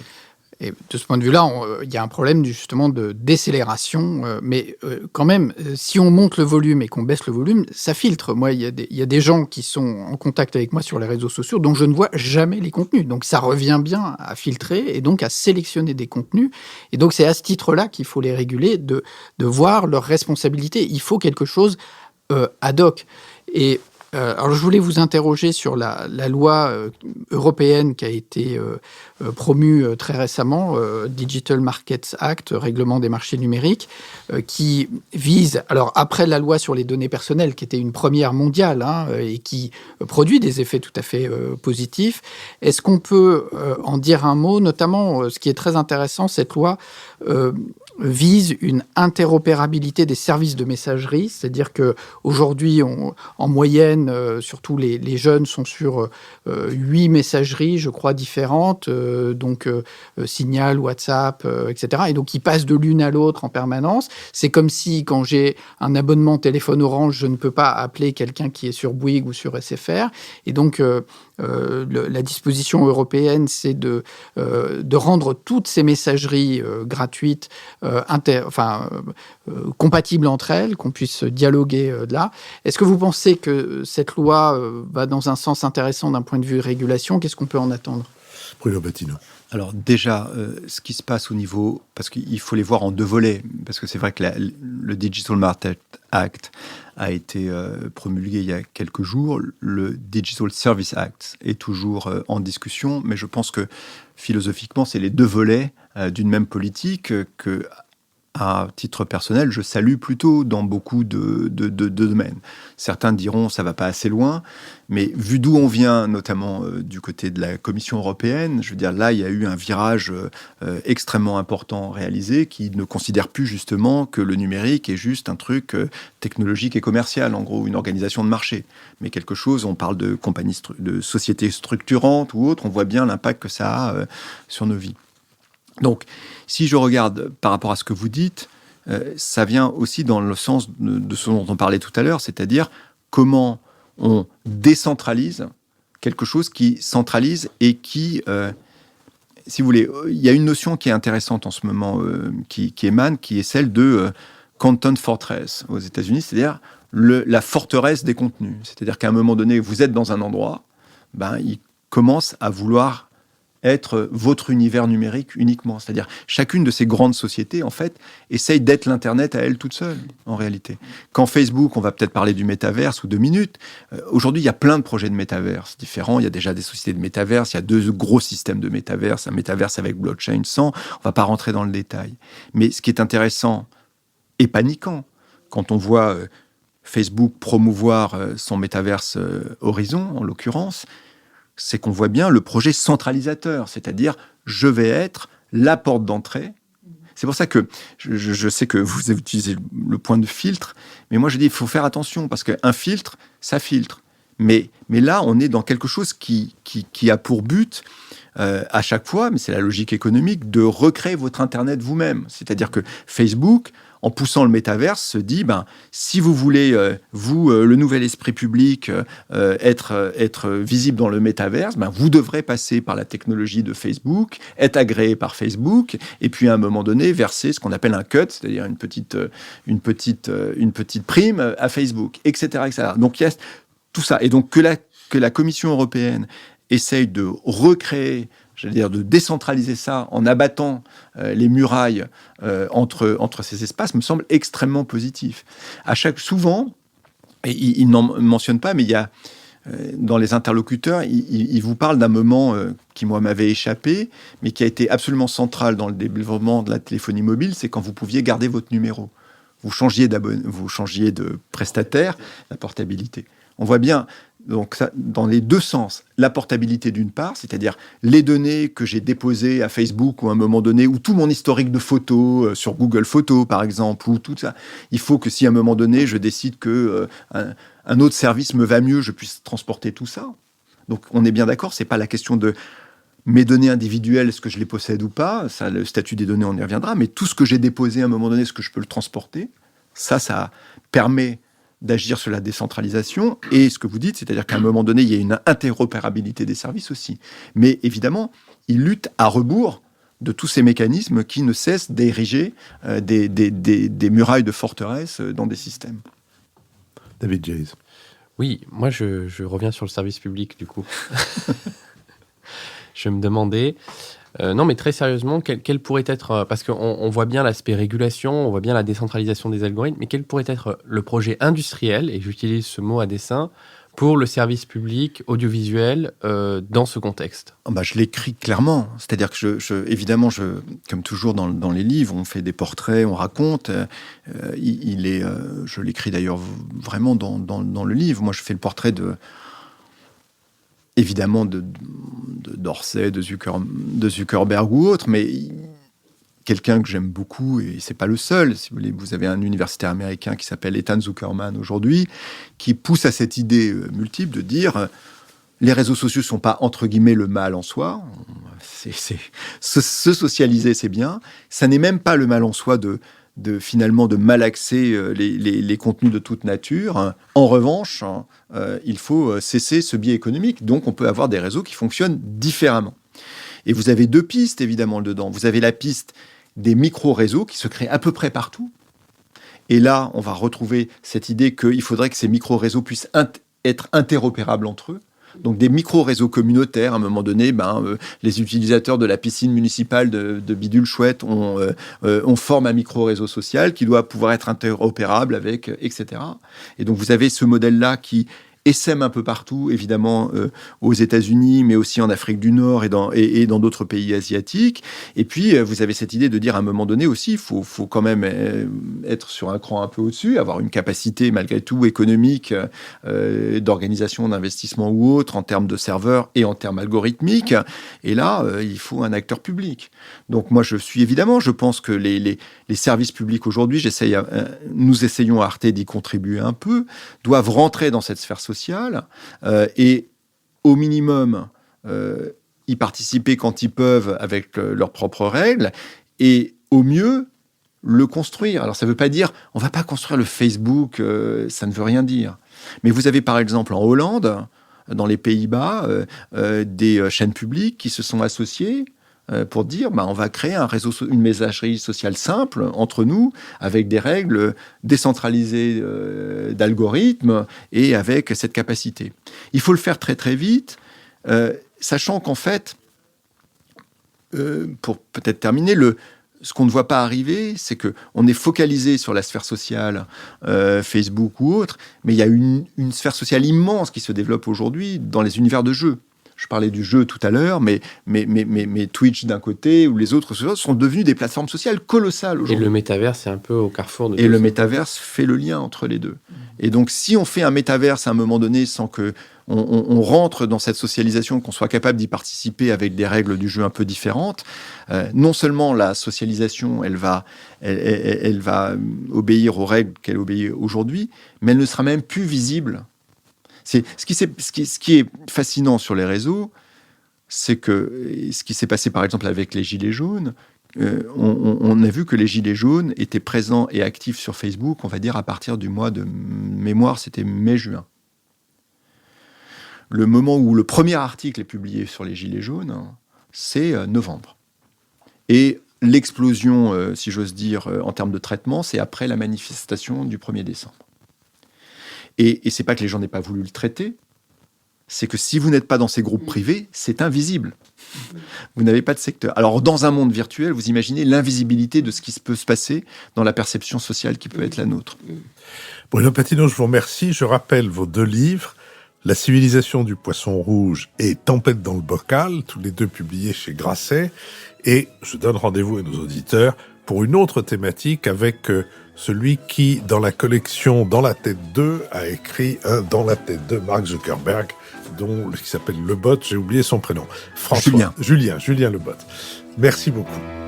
Et de ce point de vue-là, il y a un problème justement de décélération, mais quand même, si on monte le volume et qu'on baisse le volume, ça filtre. Moi, il y a des gens qui sont en contact avec moi sur les réseaux sociaux dont je ne vois jamais les contenus. Donc ça revient bien à filtrer et donc à sélectionner des contenus. Et donc c'est à ce titre-là qu'il faut les réguler, de voir leurs responsabilités. Il faut quelque chose ad hoc. Et alors, je voulais vous interroger sur la loi européenne qui a été promue très récemment, Digital Markets Act, règlement des marchés numériques, qui vise, alors après la loi sur les données personnelles, qui était une première mondiale et qui produit des effets tout à fait positifs, est-ce qu'on peut en dire un mot, notamment ce qui est très intéressant, cette loi vise une interopérabilité des services de messagerie, c'est-à-dire qu'aujourd'hui, en moyenne, surtout les jeunes sont sur 8 messageries, je crois, différentes, donc Signal, WhatsApp, etc. Et donc, ils passent de l'une à l'autre en permanence. C'est comme si, quand j'ai un abonnement téléphone Orange, je ne peux pas appeler quelqu'un qui est sur Bouygues ou sur SFR. Et donc, la disposition européenne, c'est de rendre toutes ces messageries gratuites compatibles entre elles, qu'on puisse dialoguer de là. Est-ce que vous pensez que cette loi va dans un sens intéressant d'un point de vue régulation? Qu'est-ce qu'on peut en attendre? Bruno Battino. Alors déjà, ce qui se passe au niveau... Parce qu'il faut les voir en deux volets, parce que c'est vrai que le Digital Market Act a été promulgué il y a quelques jours. Le Digital Service Act est toujours en discussion, mais je pense que philosophiquement, c'est les deux volets d'une même politique que, à titre personnel, je salue plutôt dans beaucoup de domaines. Certains diront ça va pas assez loin, mais vu d'où on vient, notamment du côté de la Commission européenne, je veux dire, là, il y a eu un virage extrêmement important réalisé qui ne considère plus justement que le numérique est juste un truc technologique et commercial, en gros, une organisation de marché. Mais quelque chose, on parle de compagnies, de sociétés structurantes ou autres, on voit bien l'impact que ça a sur nos vies. Donc, si je regarde par rapport à ce que vous dites, ça vient aussi dans le sens de ce dont on parlait tout à l'heure, c'est-à-dire comment on décentralise quelque chose qui centralise et qui, si vous voulez, il y a une notion qui est intéressante en ce moment, qui émane, qui est celle de content fortress aux États-Unis, c'est-à-dire la forteresse des contenus. C'est-à-dire qu'à un moment donné, vous êtes dans un endroit, il commence à vouloir être votre univers numérique uniquement. C'est-à-dire, chacune de ces grandes sociétés, en fait, essaye d'être l'Internet à elle toute seule, en réalité. Quand Facebook, on va peut-être parler du métaverse ou 2 minutes, aujourd'hui, il y a plein de projets de métaverse différents. Il y a déjà des sociétés de métaverse, il y a 2 gros systèmes de métaverse, un métaverse avec blockchain, sans. On ne va pas rentrer dans le détail. Mais ce qui est intéressant et paniquant, quand on voit Facebook promouvoir son métaverse Horizon, en l'occurrence, c'est qu'on voit bien le projet centralisateur, c'est-à-dire je vais être la porte d'entrée. C'est pour ça que je sais que vous utilisez le point de filtre, mais moi je dis il faut faire attention, parce qu'un filtre, ça filtre. Mais là, on est dans quelque chose qui a pour but, à chaque fois, mais c'est la logique économique, de recréer votre Internet vous-même. C'est-à-dire que Facebook, en poussant le métaverse, se dit, si vous voulez, le nouvel esprit public, être visible dans le métaverse, vous devrez passer par la technologie de Facebook, être agréé par Facebook, et puis à un moment donné, verser ce qu'on appelle un cut, c'est-à-dire une petite prime à Facebook, etc., etc. Donc il y a tout ça. Et donc que la Commission européenne essaye de recréer, de décentraliser ça en abattant les murailles entre ces espaces, me semble extrêmement positif. Souvent, et il n'en mentionne pas, mais il y a dans les interlocuteurs, il vous parle d'un moment qui, moi, m'avait échappé, mais qui a été absolument central dans le développement de la téléphonie mobile, c'est quand vous pouviez garder votre numéro. Vous changiez de prestataire, la portabilité. On voit bien, donc, ça, dans les deux sens, la portabilité d'une part, c'est-à-dire les données que j'ai déposées à Facebook ou à un moment donné, ou tout mon historique de photos sur Google Photos, par exemple, ou tout ça. Il faut que si à un moment donné, je décide que un autre service me va mieux, je puisse transporter tout ça. Donc, on est bien d'accord, c'est pas la question de mes données individuelles, est-ce que je les possède ou pas, ça, le statut des données, on y reviendra, mais tout ce que j'ai déposé à un moment donné, est-ce que je peux le transporter? Ça permet d'agir sur la décentralisation, et ce que vous dites, c'est-à-dire qu'à un moment donné, il y a une interopérabilité des services aussi. Mais évidemment, il lutte à rebours de tous ces mécanismes qui ne cessent d'ériger des murailles de forteresse dans des systèmes. David Jayes. Oui, moi je reviens sur le service public du coup. Je me demandais... non, mais très sérieusement, quel pourrait être... parce qu'on voit bien l'aspect régulation, on voit bien la décentralisation des algorithmes, mais quel pourrait être le projet industriel, et j'utilise ce mot à dessein, pour le service public audiovisuel dans ce contexte? Je l'écris clairement. C'est-à-dire que, évidemment, comme toujours dans les livres, on fait des portraits, on raconte. Je l'écris d'ailleurs vraiment dans le livre. Moi, je fais le portrait évidemment d'Orsay, de Zuckerberg ou autre, mais quelqu'un que j'aime beaucoup, et c'est pas le seul. Si vous voulez, vous avez un universitaire américain qui s'appelle Ethan Zuckerman aujourd'hui, qui pousse à cette idée multiple de dire les réseaux sociaux sont pas entre guillemets le mal en soi. Se socialiser, c'est bien. Ça n'est même pas le mal en soi finalement de malaxer les contenus de toute nature. En revanche, il faut cesser ce biais économique. Donc, on peut avoir des réseaux qui fonctionnent différemment. Et vous avez 2 pistes, évidemment, dedans. Vous avez la piste des micro-réseaux qui se créent à peu près partout. Et là, on va retrouver cette idée qu'il faudrait que ces micro-réseaux puissent être interopérables entre eux. Donc des micro-réseaux communautaires, à un moment donné, les utilisateurs de la piscine municipale de Bidule Chouette on forme un micro-réseau social qui doit pouvoir être interopérable avec, etc. Et donc vous avez ce modèle-là qui essaime un peu partout, évidemment aux États-Unis, mais aussi en Afrique du Nord et dans d'autres pays asiatiques. Et puis, vous avez cette idée de dire à un moment donné aussi, il faut quand même être sur un cran un peu au-dessus, avoir une capacité malgré tout économique, d'organisation, d'investissement ou autre, en termes de serveurs et en termes algorithmiques. Et là, il faut un acteur public. Donc moi, je pense que les services publics aujourd'hui, nous essayons à Arte d'y contribuer un peu, doivent rentrer dans cette sphère sociale et au minimum y participer quand ils peuvent avec leurs propres règles et au mieux le construire. Alors ça ne veut pas dire on ne va pas construire le Facebook, ça ne veut rien dire. Mais vous avez par exemple en Hollande, dans les Pays-Bas, des chaînes publiques qui se sont associées pour dire on va créer un réseau, une messagerie sociale simple entre nous, avec des règles décentralisées d'algorithmes et avec cette capacité. Il faut le faire très très vite, sachant qu'en fait, pour peut-être terminer, ce qu'on ne voit pas arriver, c'est qu'on est focalisé sur la sphère sociale, Facebook ou autre, mais il y a une sphère sociale immense qui se développe aujourd'hui dans les univers de jeux. Je parlais du jeu tout à l'heure, mais Twitch d'un côté ou les autres sont devenus des plateformes sociales colossales aujourd'hui. Et le métaverse, c'est un peu au carrefour de tout ça. Et le métaverse fait le lien entre les deux. Et donc, si on fait un métaverse à un moment donné sans que on rentre dans cette socialisation, qu'on soit capable d'y participer avec des règles du jeu un peu différentes, non seulement la socialisation, elle va obéir aux règles qu'elle obéit aujourd'hui, mais elle ne sera même plus visible. Ce qui est fascinant sur les réseaux, c'est que ce qui s'est passé par exemple avec les Gilets jaunes, on a vu que les Gilets jaunes étaient présents et actifs sur Facebook, on va dire à partir du mois de mémoire, c'était mai-juin. Le moment où le premier article est publié sur les Gilets jaunes, c'est novembre. Et l'explosion, si j'ose dire, en termes de traitement, c'est après la manifestation du 1er décembre. Et c'est pas que les gens n'aient pas voulu le traiter, c'est que si vous n'êtes pas dans ces groupes privés, c'est invisible. Vous n'avez pas de secteur. Alors, dans un monde virtuel, vous imaginez l'invisibilité de ce qui peut se passer dans la perception sociale qui peut être la nôtre. Bruno Patino, je vous remercie. Je rappelle vos 2 livres, La civilisation du poisson rouge et Tempête dans le bocal, tous les 2 publiés chez Grasset. Et je donne rendez-vous à nos auditeurs pour une autre thématique avec celui qui, dans la collection Dans la tête 2, a écrit un Dans la tête de Mark Zuckerberg, qui s'appelle Le Bot, j'ai oublié son prénom. Julien Le Bot. Merci beaucoup.